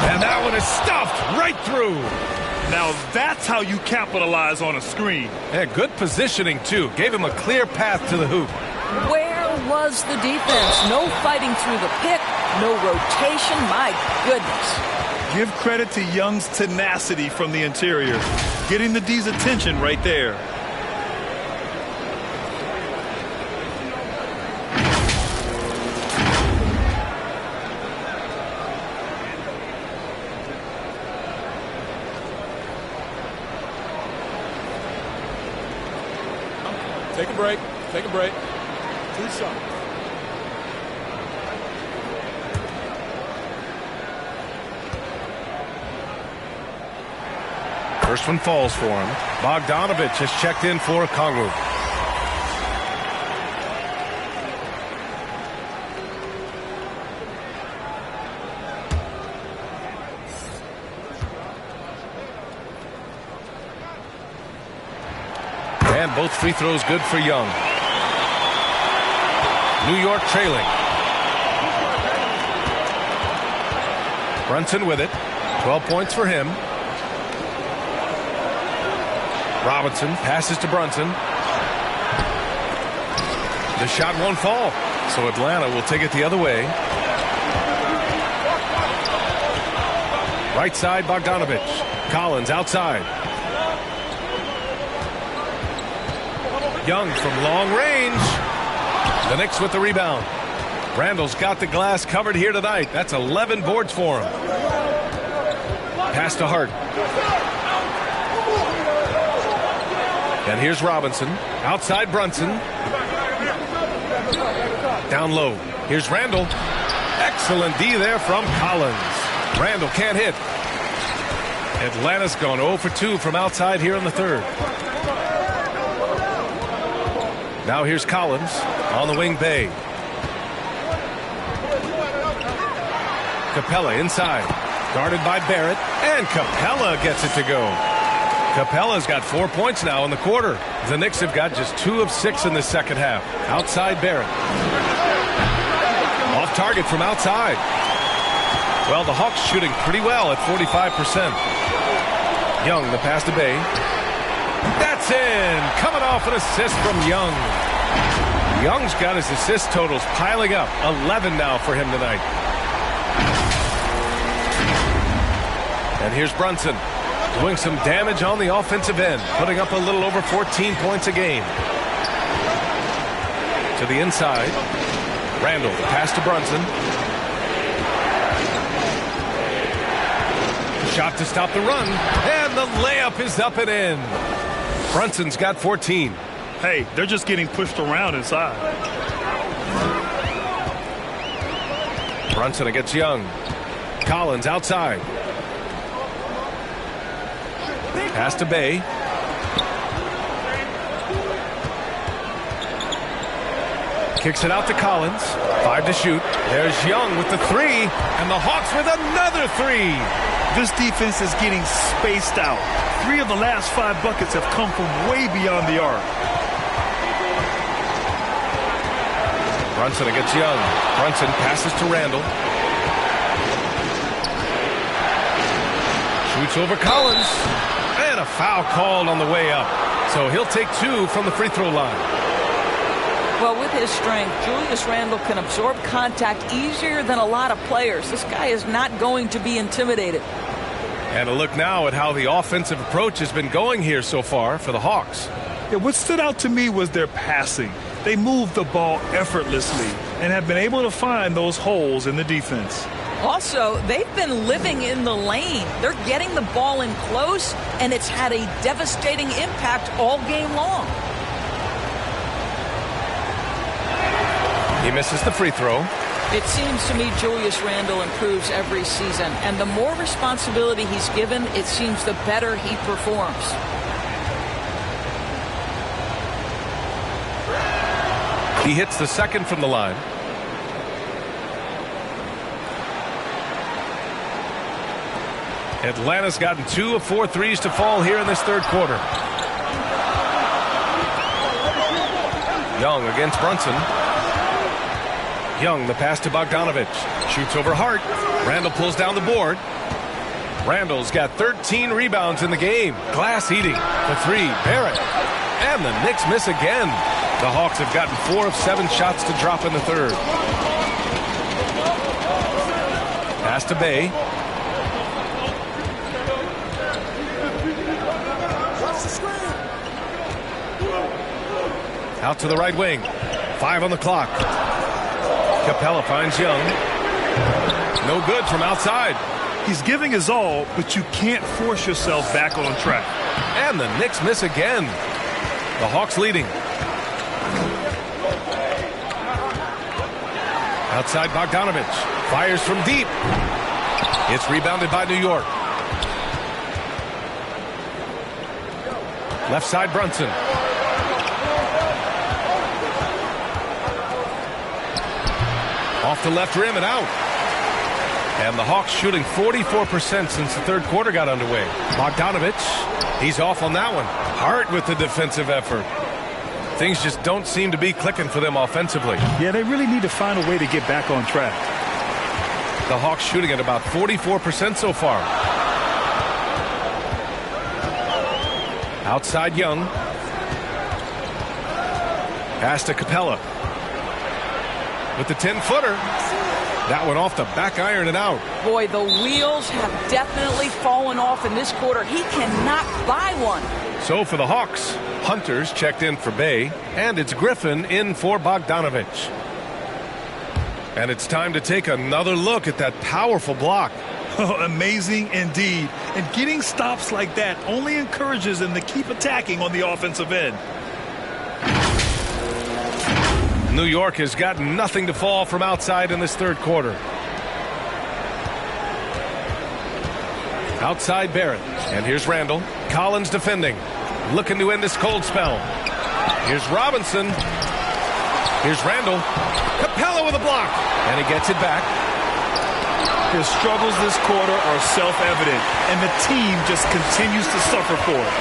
And that one is stuffed right through. Now that's how you capitalize on a screen. Yeah, good positioning, too. Gave him a clear path to the hoop. Where was the defense? No fighting through the pick, no rotation. My goodness. Give credit to Young's tenacity from the interior. Getting the D's attention right there. Take a break. Take a break. Do something. First one falls for him. Bogdanovich has checked in for Kongwu. And both free throws good for Young. New York trailing. Brunson with it. 12 points for him. Robinson passes to Brunson. The shot won't fall, so Atlanta will take it the other way. Right side, Bogdanovich. Collins outside. Young from long range. The Knicks with the rebound. Randall's got the glass covered here tonight. That's 11 boards for him. Pass to Hart. And here's Robinson. Outside Brunson. Down low. Here's Randall. Excellent D there from Collins. Randall can't hit. Atlanta's gone 0 for 2 from outside here in the third. Now here's Collins on the wing. Bay. Capella inside. Guarded by Barrett. And Capella gets it to go. Capella's got 4 points now in the quarter. The Knicks have got just 2 of 6 in the second half. Outside Barrett. Off target from outside. Well, the Hawks shooting pretty well at 45%. Young, the pass to Bay. That's in. Coming off an assist from Young. Young's got his assist totals piling up. 11 now for him tonight. And here's Brunson. Doing some damage on the offensive end. Putting up a little over 14 points a game. To the inside. Randall, the pass to Brunson. Shot to stop the run. And the layup is up and in. Brunson's got 14. Hey, they're just getting pushed around inside. Brunson against Young. Collins outside. Pass to Bay. Kicks it out to Collins. 5 to shoot. There's Young with the three. And the Hawks with another three. This defense is getting spaced out. 3 of the last 5 buckets have come from way beyond the arc. Brunson against Young. Brunson passes to Randall. Shoots over Collins. And a foul called on the way up. So he'll take 2 from the free throw line. Well, with his strength, Julius Randle can absorb contact easier than a lot of players. This guy is not going to be intimidated. And a look now at how the offensive approach has been going here so far for the Hawks. Yeah, what stood out to me was their passing. They moved the ball effortlessly and have been able to find those holes in the defense. Also, they've been living in the lane. They're getting the ball in close, and it's had a devastating impact all game long. He misses the free throw. It seems to me Julius Randle improves every season, and the more responsibility he's given, it seems the better he performs. He hits the second from the line. Atlanta's gotten 2 of 4 threes to fall here in this third quarter. Young against Brunson. Young, the pass to Bogdanovich. Shoots over Hart. Randle pulls down the board. Randle's got 13 rebounds in the game. Glass eating. The 3. Barrett. And the Knicks miss again. The Hawks have gotten 4 of 7 shots to drop in the third. Pass to Bay. Out to the right wing. 5 on the clock. Capella finds Young. No good from outside. He's giving his all, but you can't force yourself back on track. And the Knicks miss again. The Hawks leading. Outside Bogdanovich. Fires from deep. It's rebounded by New York. Left side Brunson. Off the left rim and out. And the Hawks shooting 44% since the third quarter got underway. Bogdanovich, he's off on that one. Hart with the defensive effort. Things just don't seem to be clicking for them offensively. Yeah, they really need to find a way to get back on track. The Hawks shooting at about 44% so far. Outside Young. Pass to Capella. With the 10-footer. That one off the back iron and out. Boy, the wheels have definitely fallen off in this quarter. He cannot buy one. So for the Hawks, Hunter's checked in for Bay, and it's Griffin in for Bogdanovich. And it's time to take another look at that powerful block. Oh, amazing indeed. And getting stops like that only encourages them to keep attacking on the offensive end. New York has got nothing to fall from outside in this third quarter. Outside Barrett. And here's Randle. Collins defending. Looking to end this cold spell. Here's Robinson. Here's Randle. Capella with a block. And he gets it back. His struggles this quarter are self-evident, and the team just continues to suffer for it.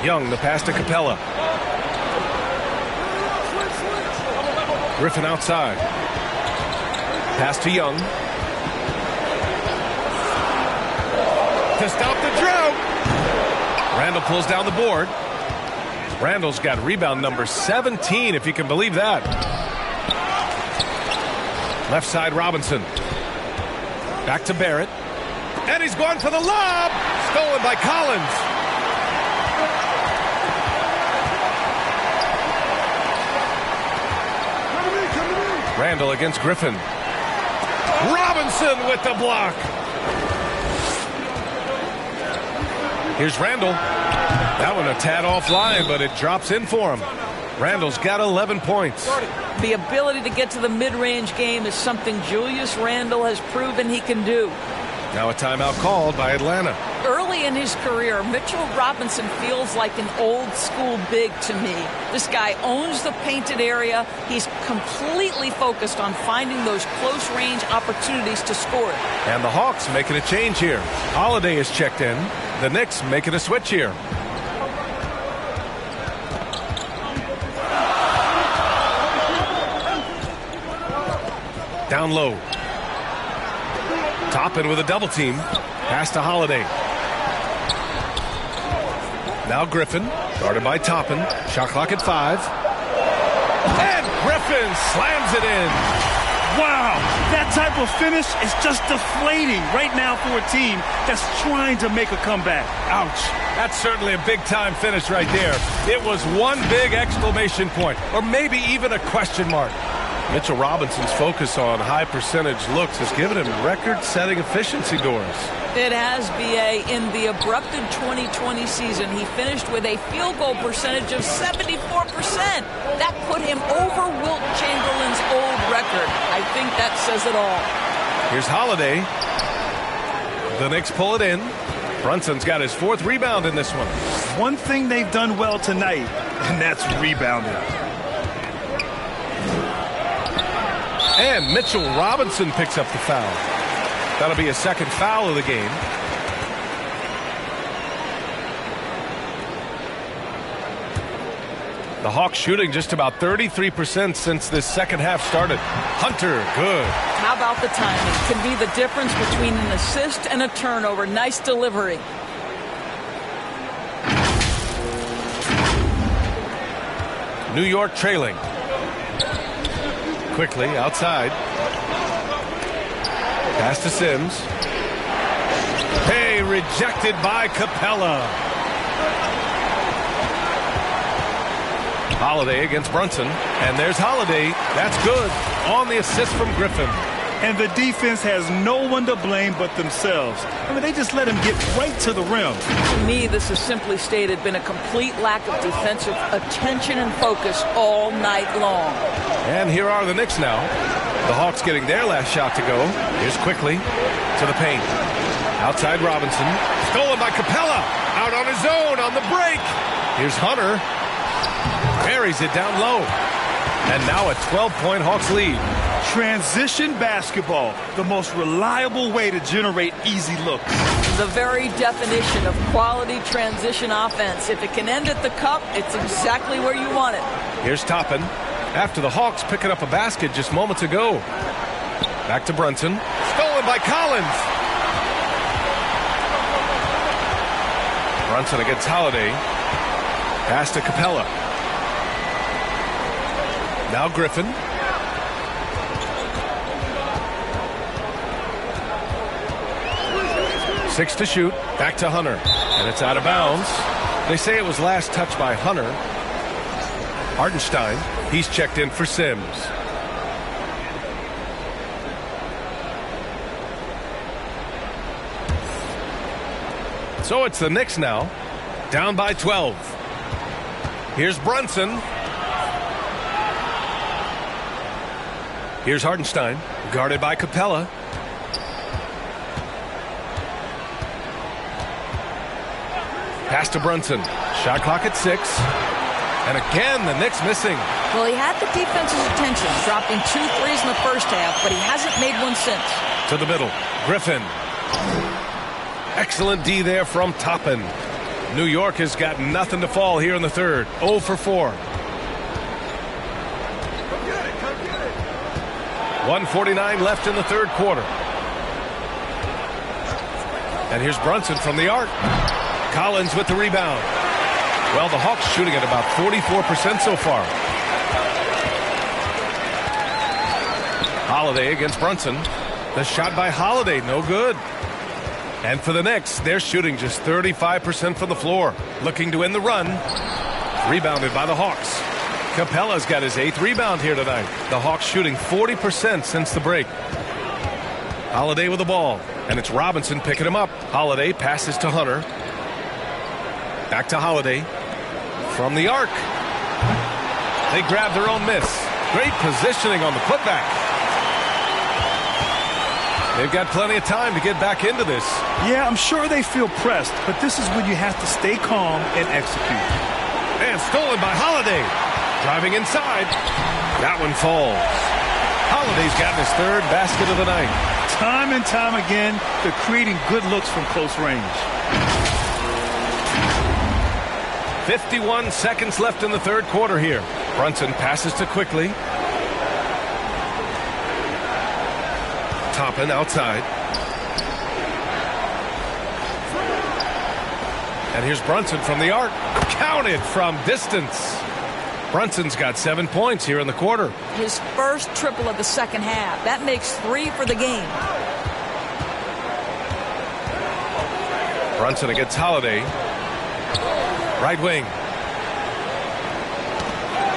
Young, the pass to Capella. Griffin outside. Pass to Young. To stop the drought. Randle pulls down the board. Randle's got rebound number 17, if you can believe that. Left side Robinson. Back to Barrett. And he's going for the lob. Stolen by Collins. Randle against Griffin. Robinson with the block. Here's Randle. That one a tad offline, but it drops in for him. Randle's got 11 points. The ability to get to the mid-range game is something Julius Randle has proven he can do. Now a timeout called by Atlanta. Early in his career, Mitchell Robinson feels like an old-school big to me. This guy owns the painted area. He's completely focused on finding those close-range opportunities to score. And the Hawks making a change here. Holiday is checked in. The Knicks making a switch here. Down low. Toppin with a double team. Pass to Holiday. Now Griffin. Guarded by Toppin. Shot clock at 5. And Griffin slams it in. Wow, that type of finish is just deflating right now for a team that's trying to make a comeback. Ouch. That's certainly a big-time finish right there. It was one big exclamation point, or maybe even a question mark. Mitchell Robinson's focus on high percentage looks has given him record-setting efficiency doors. It has, B.A. In the abrupted 2020 season, he finished with a field goal percentage of 74%. That put him over Wilt Chamberlain's old record. I think that says it all. Here's Holiday. The Knicks pull it in. Brunson's got his 4th rebound in this one. One thing they've done well tonight, and that's rebounding. And Mitchell Robinson picks up the foul. That'll be his 2nd foul of the game. The Hawks shooting just about 33% since this second half started. Hunter, good. How about the timing? Can be the difference between an assist and a turnover. Nice delivery. New York trailing. Quickly outside. Pass to Sims. Hey, rejected by Capella. Holiday against Brunson. And there's Holiday. That's good. On the assist from Griffin. And the defense has no one to blame but themselves. I mean, they just let him get right to the rim. To me, this is simply stated been a complete lack of defensive attention and focus all night long. And here are the Knicks now. The Hawks getting their last shot to go. Here's quickly to the paint. Outside Robinson. Stolen by Capella. Out on his own on the break. Here's Hunter. Buries it down low. And now a 12-point Hawks lead. Transition basketball, the most reliable way to generate easy looks. The very definition of quality transition offense. If it can end at the cup, it's exactly where you want it. Here's Toppin. After the Hawks picking up a basket just moments ago. Back to Brunson. Stolen by Collins. Brunson against Holiday. Pass to Capella. Now Griffin. Six to shoot. Back to Hunter. And it's out of bounds. They say it was last touched by Hunter. Hartenstein. He's checked in for Sims. So it's the Knicks now. Down by 12. Here's Brunson. Here's Hartenstein. Guarded by Capella. Pass to Brunson. Shot clock at 6. And again, the Knicks missing. Well, he had the defense's attention, dropping 2 threes in the first half, but he hasn't made one since. To the middle. Griffin. Excellent D there from Toppin. New York has got nothing to fall here in the third. 0 for 4. 1:49 left in the third quarter. And here's Brunson from the arc. Collins with the rebound. Well, the Hawks shooting at about 44% so far. Holiday against Brunson. The shot by Holiday, no good. And for the Knicks, they're shooting just 35% from the floor. Looking to win the run. Rebounded by the Hawks. Capella's got his 8th rebound here tonight. The Hawks shooting 40% since the break. Holiday with the ball. And it's Robinson picking him up. Holiday passes to Hunter. Back to Holiday. From the arc. They grab their own miss. Great positioning on the putback. They've got plenty of time to get back into this. Yeah, I'm sure they feel pressed, but this is when you have to stay calm and execute. And stolen by Holiday. Driving inside. That one falls. Holiday's gotten his 3rd basket of the night. Time and time again, they're creating good looks from close range. 51 seconds left in the third quarter here. Brunson passes to Quickly. Toppin outside. And here's Brunson from the arc. Counted from distance. Brunson's got 7 points here in the quarter. His first triple of the second half. That makes 3 for the game. Brunson against Holiday. Right wing.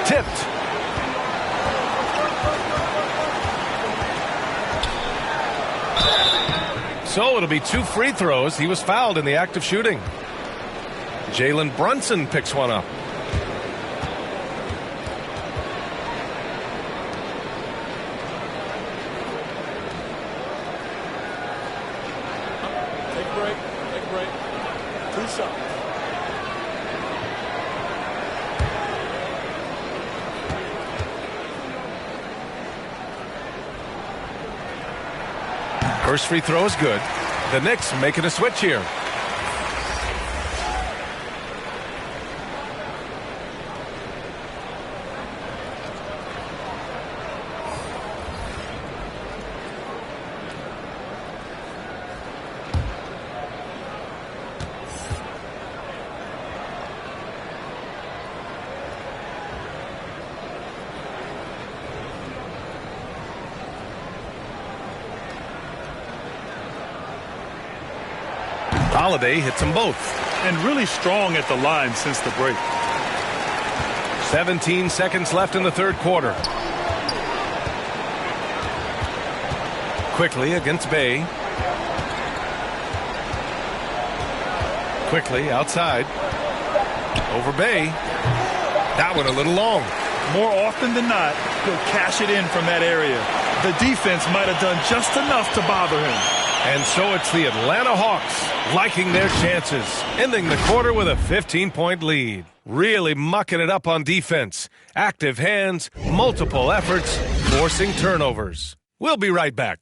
Tipped. So it'll be 2 free throws. He was fouled in the act of shooting. Jalen Brunson picks one up. Take a break. Take a break. 2 shots. First free throw is good. The Knicks making a switch here. Holiday hits them both. And really strong at the line since the break. 17 seconds left in the third quarter. Quickly against Bay. Quickly outside. Over Bay. That one a little long. More often than not, he'll cash it in from that area. The defense might have done just enough to bother him. And so it's the Atlanta Hawks liking their chances, ending the quarter with a 15-point lead. Really mucking it up on defense. Active hands, multiple efforts, forcing turnovers. We'll be right back.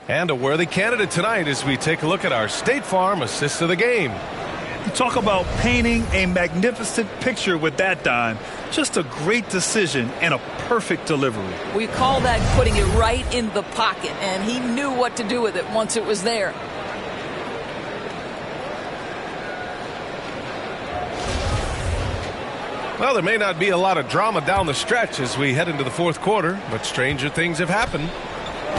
And a worthy candidate tonight as we take a look at our State Farm assist of the game. You talk about painting a magnificent picture with that dime. Just a great decision and a perfect delivery. We call that putting it right in the pocket, and he knew what to do with it once it was there. Well, there may not be a lot of drama down the stretch as we head into the fourth quarter, but stranger things have happened.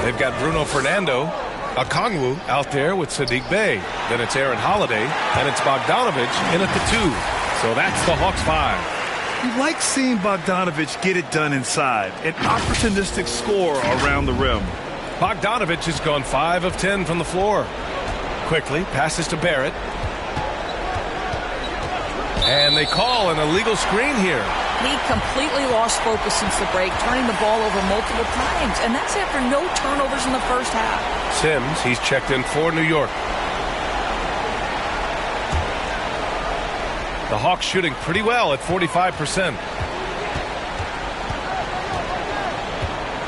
They've got Bruno Fernando, Okongwu out there with Sadiq Bey. Then it's Aaron Holiday, and it's Bogdanovich in at the 2. So that's the Hawks 5. You like seeing Bogdanovich get it done inside. An opportunistic score around the rim. Bogdanovich has gone 5 of 10 from the floor. Quickly passes to Barrett. And they call an illegal screen here. He completely lost focus since the break, turning the ball over multiple times. And that's after no turnovers in the first half. Sims, he's checked in for New York. The Hawks shooting pretty well at 45%.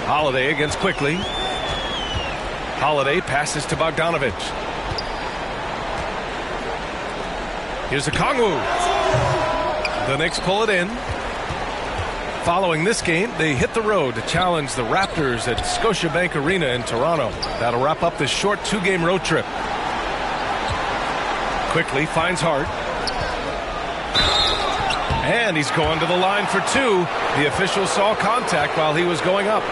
Holiday against Quickly. Holiday passes to Bogdanovich. Here's Okongwu. The Knicks pull it in. Following this game, they hit the road to challenge the Raptors at Scotiabank Arena in Toronto. That'll wrap up this short 2-game road trip. Quickly finds Hart. And he's going to the line for 2. The official saw contact while he was going up.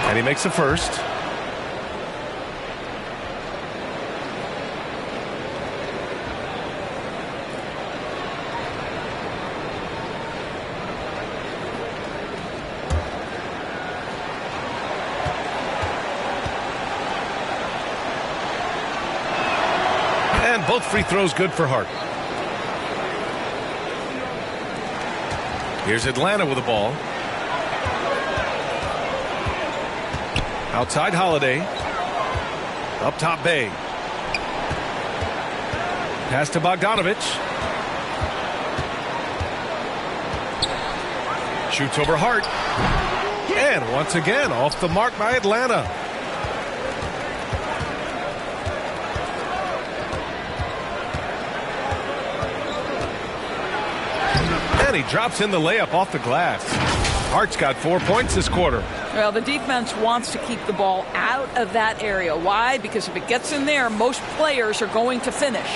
And he makes the first. And both free throws good for Hart. Here's Atlanta with the ball. Outside Holiday. Up top Bay. Pass to Bogdanovich. Shoots over Hart. And once again off the mark by Atlanta. And he drops in the layup off the glass. Hart's got 4 points this quarter. Well, the defense wants to keep the ball out of that area. Why? Because if it gets in there, most players are going to finish.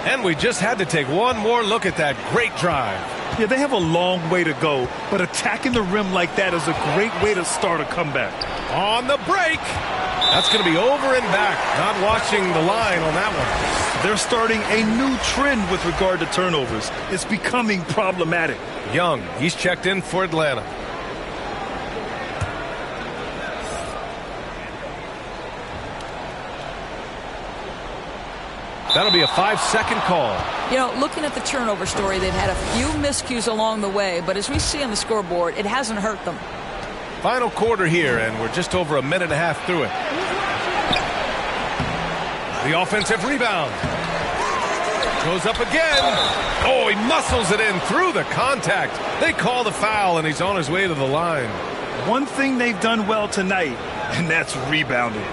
And we just had to take one more look at that great drive. Yeah, they have a long way to go, but attacking the rim like that is a great way to start a comeback. On the break. That's going to be over and back. Not watching the line on that one. They're starting a new trend with regard to turnovers. It's becoming problematic. Young, he's checked in for Atlanta. That'll be a 5-second call. You know, looking at the turnover story, they've had a few miscues along the way, but as we see on the scoreboard, it hasn't hurt them. Final quarter here, and we're just over a minute and a half through it. The offensive rebound. Goes up again. Oh, he muscles it in through the contact. They call the foul, and he's on his way to the line. One thing they've done well tonight, and that's rebounding.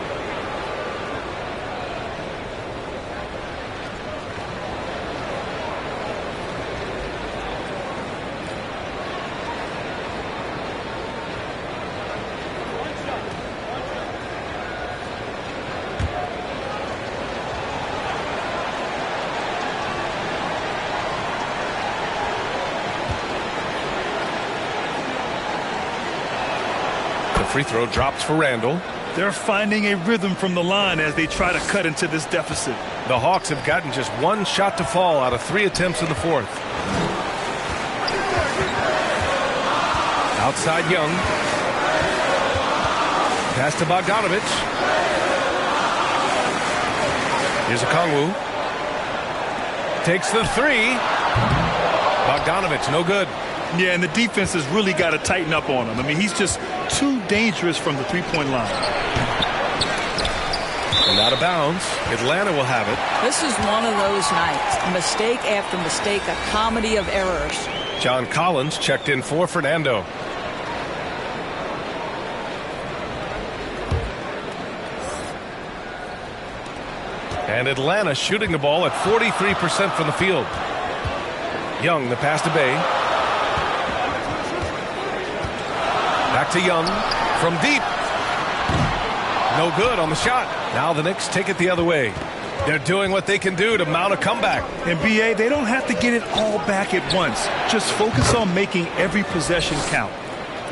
Free throw drops for Randall. They're finding a rhythm from the line as they try to cut into this deficit. The Hawks have gotten just one shot to fall out of 3 attempts in the fourth. Outside Young. Pass to Bogdanovich. Here's Okongwu. Takes the 3. Bogdanovich, no good. Yeah, and the defense has really got to tighten up on him. I mean, he's just too dangerous from the three-point line. And out of bounds. Atlanta will have it. This is one of those nights. Mistake after mistake, a comedy of errors. John Collins checked in for Fernando. And Atlanta shooting the ball at 43% from the field. Young, the pass to Bay. Back to Young from deep. No good on the shot. Now the Knicks take it the other way. They're doing what they can do to mount a comeback. And BA, they don't have to get it all back at once. Just focus on making every possession count.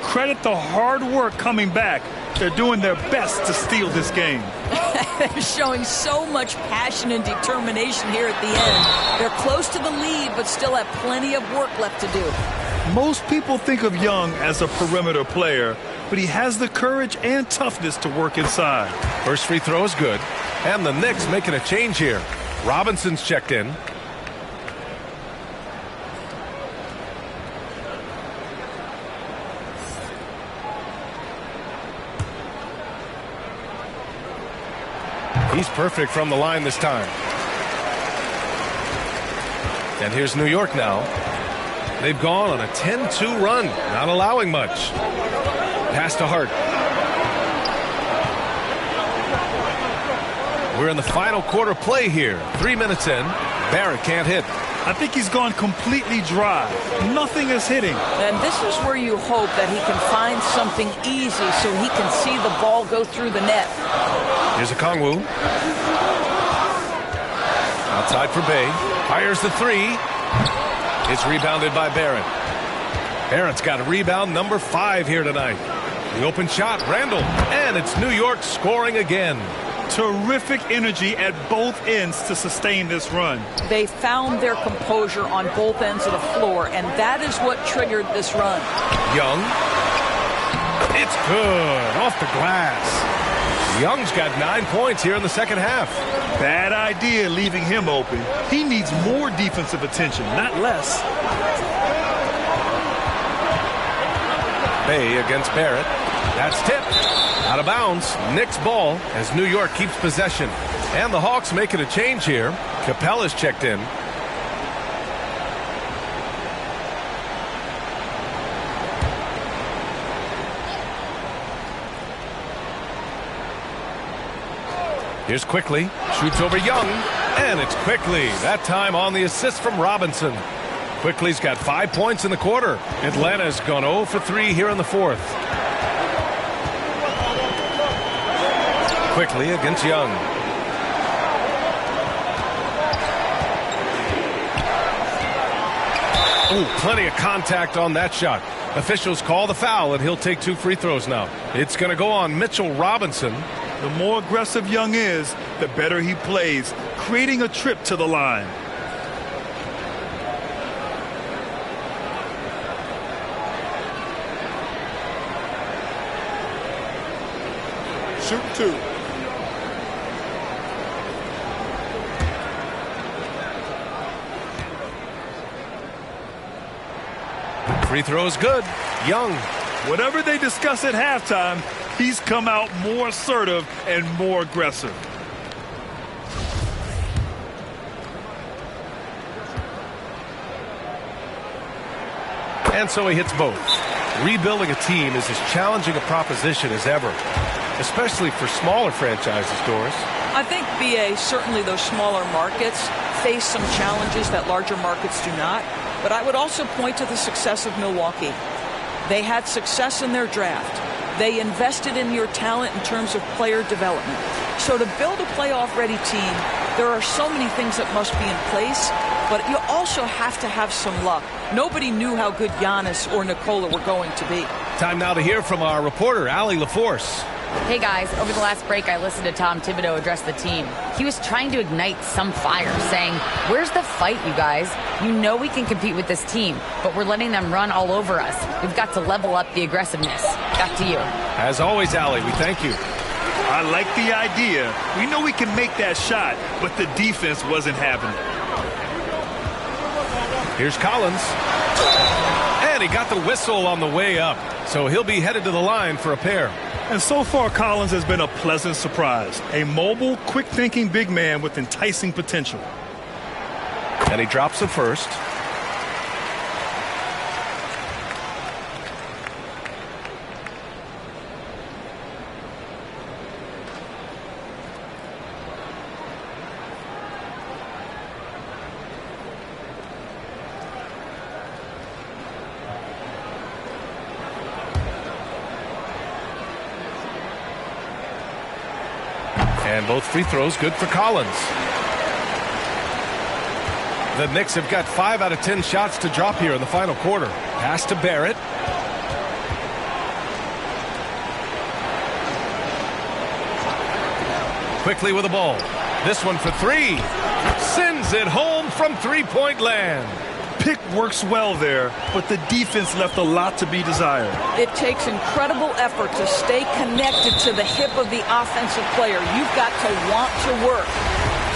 Credit the hard work coming back. They're doing their best to steal this game. They're showing so much passion and determination here at the end. They're close to the lead, but still have plenty of work left to do. Most people think of Young as a perimeter player, but he has the courage and toughness to work inside. First free throw is good. And the Knicks making a change here. Robinson's checked in. He's perfect from the line this time. And here's New York now. They've gone on a 10-2 run, not allowing much. Pass to Hart. We're in the final quarter play here. 3 minutes in. Barrett can't hit. I think he's gone completely dry. Nothing is hitting. And this is where you hope that he can find something easy so he can see the ball go through the net. Here's Okongwu. Outside for Bay. Fires the 3. It's rebounded by Barrett. Barrett's got a rebound number 5 here tonight. The open shot, Randall. And it's New York scoring again. Terrific energy at both ends to sustain this run. They found their composure on both ends of the floor, and that is what triggered this run. Young. It's good. Off the glass. Young's got 9 points here in the second half. Bad idea leaving him open. He needs more defensive attention, not less. Bay against Barrett. That's tipped. Out of bounds. Knicks ball as New York keeps possession. And the Hawks making a change here. Capella's checked in. Here's Quickly. Shoots over Young. And it's Quickly. That time on the assist from Robinson. Quickly's got 5 points in the quarter. Atlanta's gone 0 for 3 here in the fourth. Quickly against Young. Ooh, plenty of contact on that shot. Officials call the foul, and he'll take 2 free throws now. It's going to go on Mitchell Robinson. The more aggressive Young is, the better he plays, creating a trip to the line. Shoot 2. Free throw is good. Young. Whatever they discuss at halftime, he's come out more assertive and more aggressive. And so he hits both. Rebuilding a team is as challenging a proposition as ever, especially for smaller franchises, Doris. I think, BA, certainly those smaller markets face some challenges that larger markets do not. But I would also point to the success of Milwaukee. They had success in their draft. They invested in your talent in terms of player development. So to build a playoff-ready team, there are so many things that must be in place, but you also have to have some luck. Nobody knew how good Giannis or Nikola were going to be. Time now to hear from our reporter, Allie LaForce. Hey guys, over the last break I listened to Tom Thibodeau address the team. He was trying to ignite some fire, saying, "Where's the fight, you guys? You know we can compete with this team, but we're letting them run all over us. We've got to level up the aggressiveness." Back to you. As always, Allie, we thank you. I like the idea. We know we can make that shot, but the defense wasn't having it. Here's Collins. And he got the whistle on the way up, so he'll be headed to the line for a pair. And so far, Collins has been a pleasant surprise. A mobile, quick-thinking big man with enticing potential. And he drops the first. And both free throws good for Collins. The Knicks have got 5 out of 10 shots to drop here in the final quarter. Pass to Barrett. Quickly with the ball. This one for 3. Sends it home from three-point land. Pick works well there, but the defense left a lot to be desired. It takes incredible effort to stay connected to the hip of the offensive player. You've got to want to work.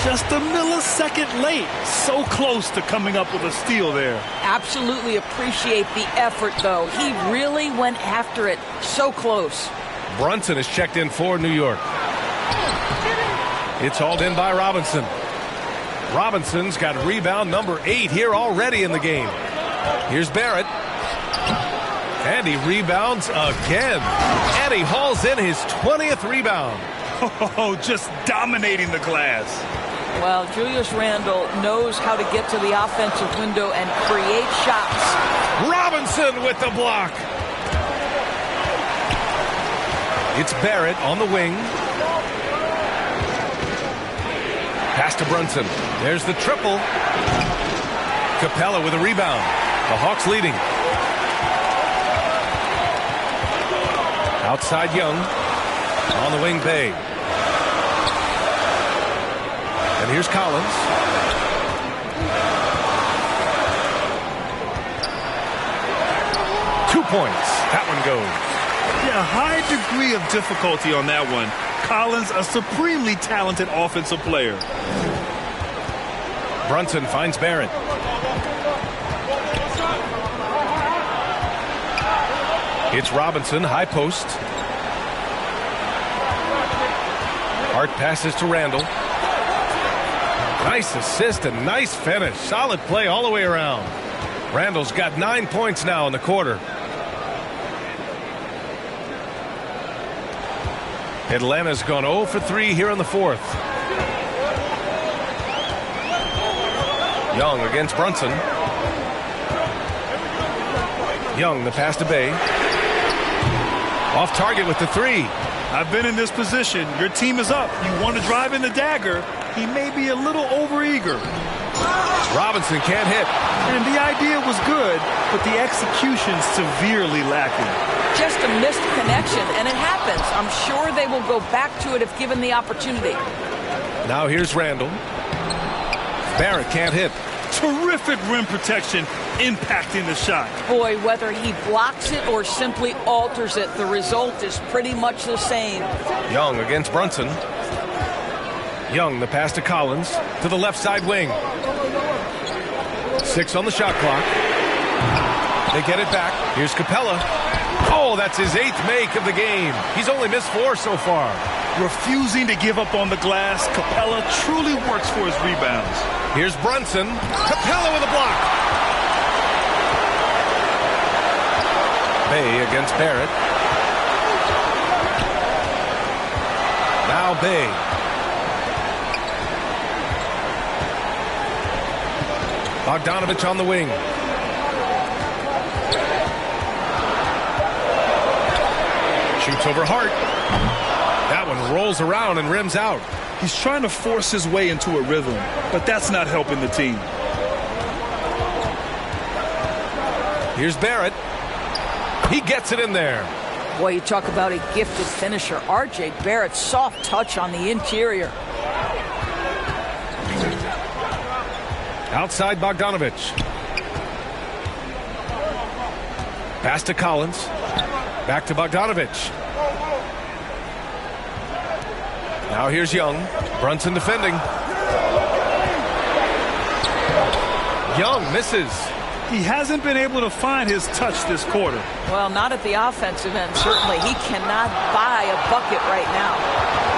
Just a millisecond late. So close to coming up with a steal there. Absolutely appreciate the effort, though. He really went after it. So close. Brunson is checked in for New York. It's hauled in by Robinson. Robinson's got rebound number 8 here already in the game. Here's Barrett. And he rebounds again. And he hauls in his 20th rebound. Oh, just dominating the glass. Well, Julius Randle knows how to get to the offensive window and create shots. Robinson with the block. It's Barrett on the wing. Pass to Brunson. There's the triple. Capella with a rebound. The Hawks leading. Outside Young. On the wing, Bay. And here's Collins. Two points. That one goes. Yeah, high degree of difficulty on that one. Collins, a supremely talented offensive player. Brunson finds Barrett. It's Robinson, high post. Hart passes to Randle. Nice assist and nice finish. Solid play all the way around. Randle's got 9 points now in the quarter. Atlanta's gone 0 for 3 here in the fourth. Young against Brunson. Young, the pass to Bay. Off target with the three. I've been in this position. Your team is up. You want to drive in the dagger. He may be a little overeager. Robinson can't hit. And the idea was good, but the execution severely lacking. Just a missed connection, and it happens. I'm sure they will go back to it if given the opportunity. Now here's Randall. Barrett can't hit. Terrific rim protection impacting the shot. Boy, whether he blocks it or simply alters it, the result is pretty much the same. Young against Brunson. Young, the pass to Collins, to the left side wing. 6 on the shot clock. They get it back. Here's Capella. Oh, that's his 8th make of the game. He's only missed 4 so far. Refusing to give up on the glass, Capella truly works for his rebounds. Here's Brunson. Capella with a block. Bay against Barrett. Now Bay. Bogdanovich on the wing. Shoots over Hart. That one rolls around and rims out. He's trying to force his way into a rhythm, but that's not helping the team. Here's Barrett. He gets it in there. Boy, you talk about a gifted finisher. R.J. Barrett, soft touch on the interior. Outside Bogdanovich. Pass to Collins. Back to Bogdanovich. Now here's Young. Brunson defending. Young misses. He hasn't been able to find his touch this quarter. Well, not at the offensive end, certainly. He cannot buy a bucket right now.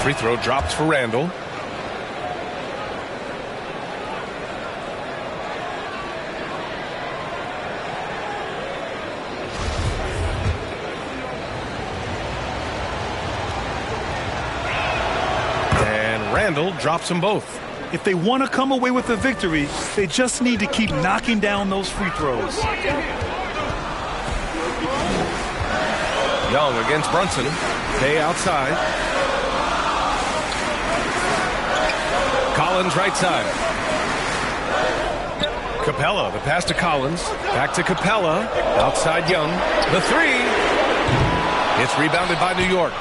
Free throw drops for Randall. And Randall drops them both. If they want to come away with a victory, they just need to keep knocking down those free throws. Young against Brunson. Bay outside. Collins right side. Capella, the pass to Collins. Back to Capella. Outside Young. The three. It's rebounded by New York.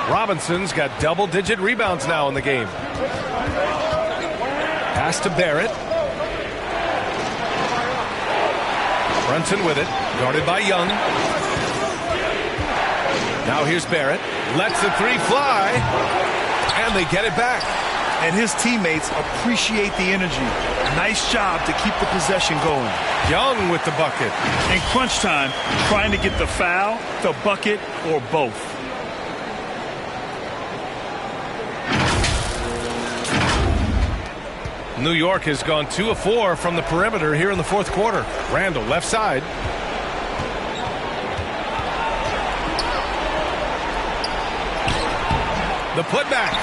Robinson's got double-digit rebounds now in the game. Pass to Barrett. Brunson with it. Guarded by Young. Now here's Barrett. Lets the three fly. And they get it back. And his teammates appreciate the energy. Nice job to keep the possession going. Young with the bucket. In crunch time, trying to get the foul, the bucket, or both. New York has gone 2 of 4 from the perimeter here in the fourth quarter. Randall left side. The putback.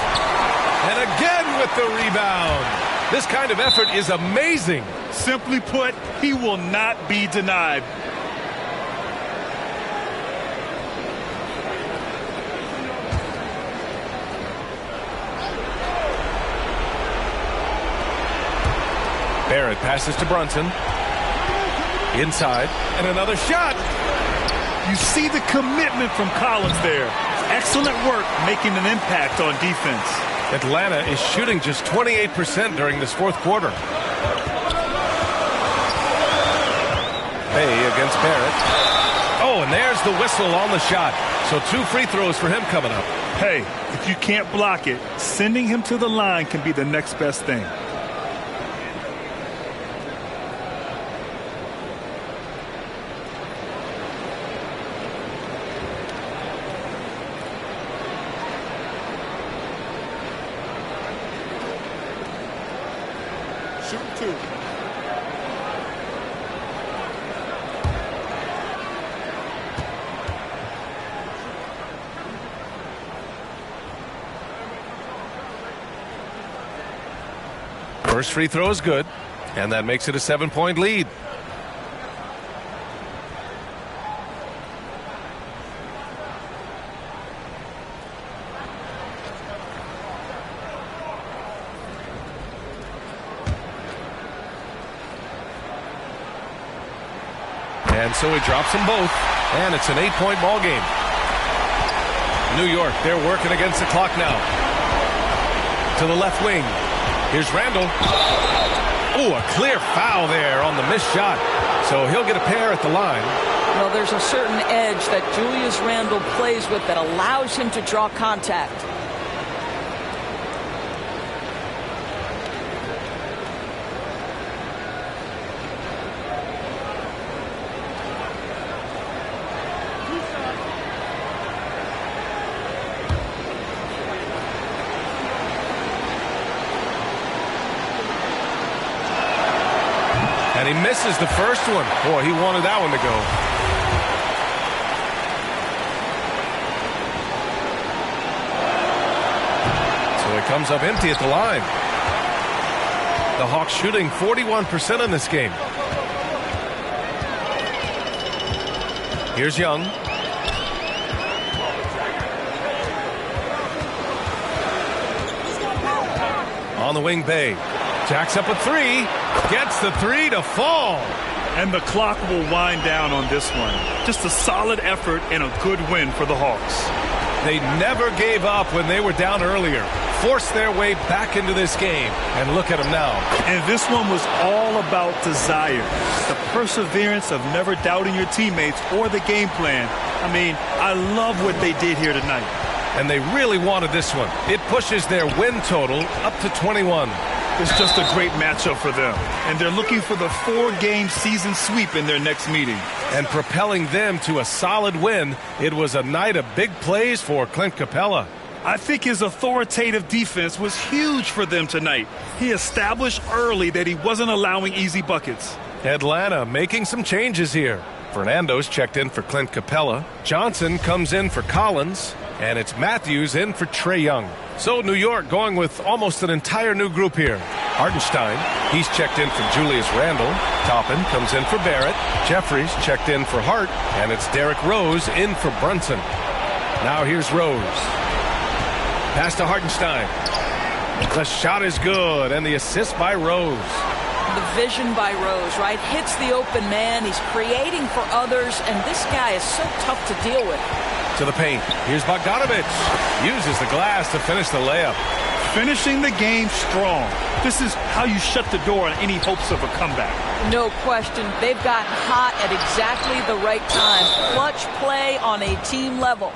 And again with the rebound. This kind of effort is amazing. Simply put, he will not be denied. Barrett passes to Brunson. Inside. And another shot. You see the commitment from Collins there. Excellent work making an impact on defense. Atlanta is shooting just 28% during this fourth quarter. Bay against Barrett. Oh, and there's the whistle on the shot. So 2 free throws for him coming up. Hey, if you can't block it, sending him to the line can be the next best thing. Shoot 2. First free throw is good, and that makes it a 7-point lead. And so he drops them both, and it's an 8-point ball game. New York, they're working against the clock now. To the left wing. Here's Randall. Oh, a clear foul there on the missed shot. So he'll get a pair at the line. Well, there's a certain edge that Julius Randle plays with that allows him to draw contact. And he misses the first one. Boy, he wanted that one to go. So he comes up empty at the line. The Hawks shooting 41% in this game. Here's Young. On the wing, Bay. Jacks up a three. Gets the three to fall. And the clock will wind down on this one. Just a solid effort and a good win for the Hawks. They never gave up when they were down earlier. Forced their way back into this game. And look at them now. And this one was all about desire. The perseverance of never doubting your teammates or the game plan. I mean, I love what they did here tonight. And they really wanted this one. It pushes their win total up to 21. It's just a great matchup for them. And they're looking for the 4-game season sweep in their next meeting. And propelling them to a solid win, it was a night of big plays for Clint Capella. I think his authoritative defense was huge for them tonight. He established early that he wasn't allowing easy buckets. Atlanta making some changes here. Fernando's checked in for Clint Capella. Johnson comes in for Collins. And it's Matthews in for Trae Young. So New York going with almost an entire new group here. Hartenstein, he's checked in for Julius Randle. Toppin comes in for Barrett. Jeffries checked in for Hart. And it's Derrick Rose in for Brunson. Now here's Rose. Pass to Hartenstein. The shot is good, and the assist by Rose. The vision by Rose, right? Hits the open man. He's creating for others, and this guy is so tough to deal with. To the paint. Here's Bogdanovic. Uses the glass to finish the layup. Finishing the game strong. This is how you shut the door on any hopes of a comeback. No question. They've gotten hot at exactly the right time. Clutch play on a team level.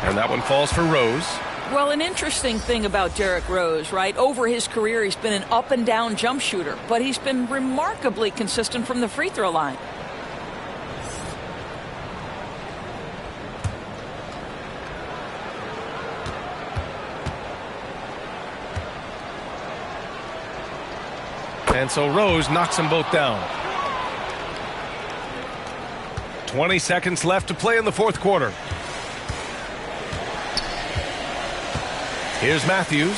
And that one falls for Rose. Well, an interesting thing about Derrick Rose, right? Over his career, he's been an up and down jump shooter, but he's been remarkably consistent from the free throw line. And so Rose knocks them both down. 20 seconds left to play in the fourth quarter. Here's Matthews.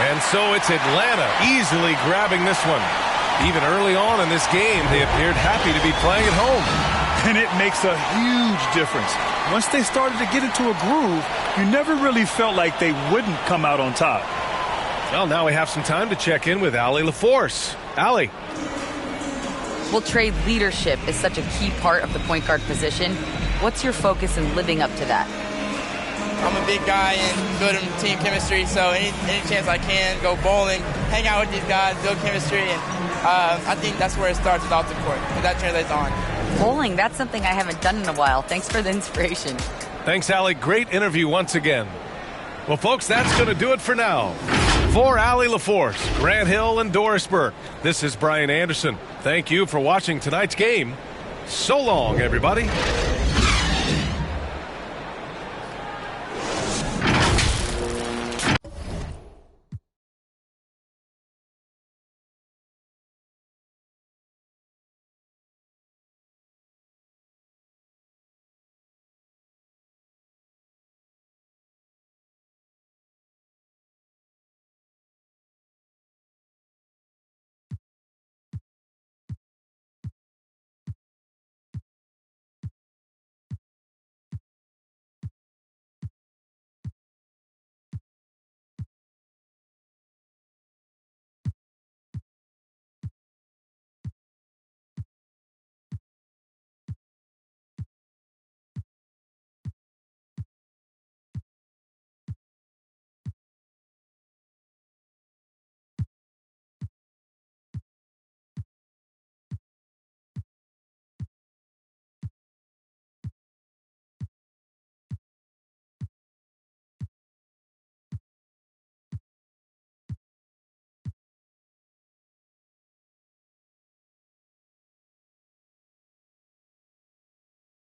And so it's Atlanta easily grabbing this one. Even early on in this game, they appeared happy to be playing at home. And it makes a huge difference. Once they started to get into a groove, you never really felt like they wouldn't come out on top. Well, now we have some time to check in with Allie LaForce. Allie. Well, Trey, leadership is such a key part of the point guard position. What's your focus in living up to that? I'm a big guy and building team chemistry, so any chance I can, go bowling, hang out with these guys, build chemistry, and I think that's where it starts without the court, and that translates on. Bowling, that's something I haven't done in a while. Thanks for the inspiration. Thanks, Allie. Great interview once again. Well, folks, that's going to do it for now. For Allie LaForce, Grant Hill, and Doris Burke, this is Brian Anderson. Thank you for watching tonight's game. So long, everybody.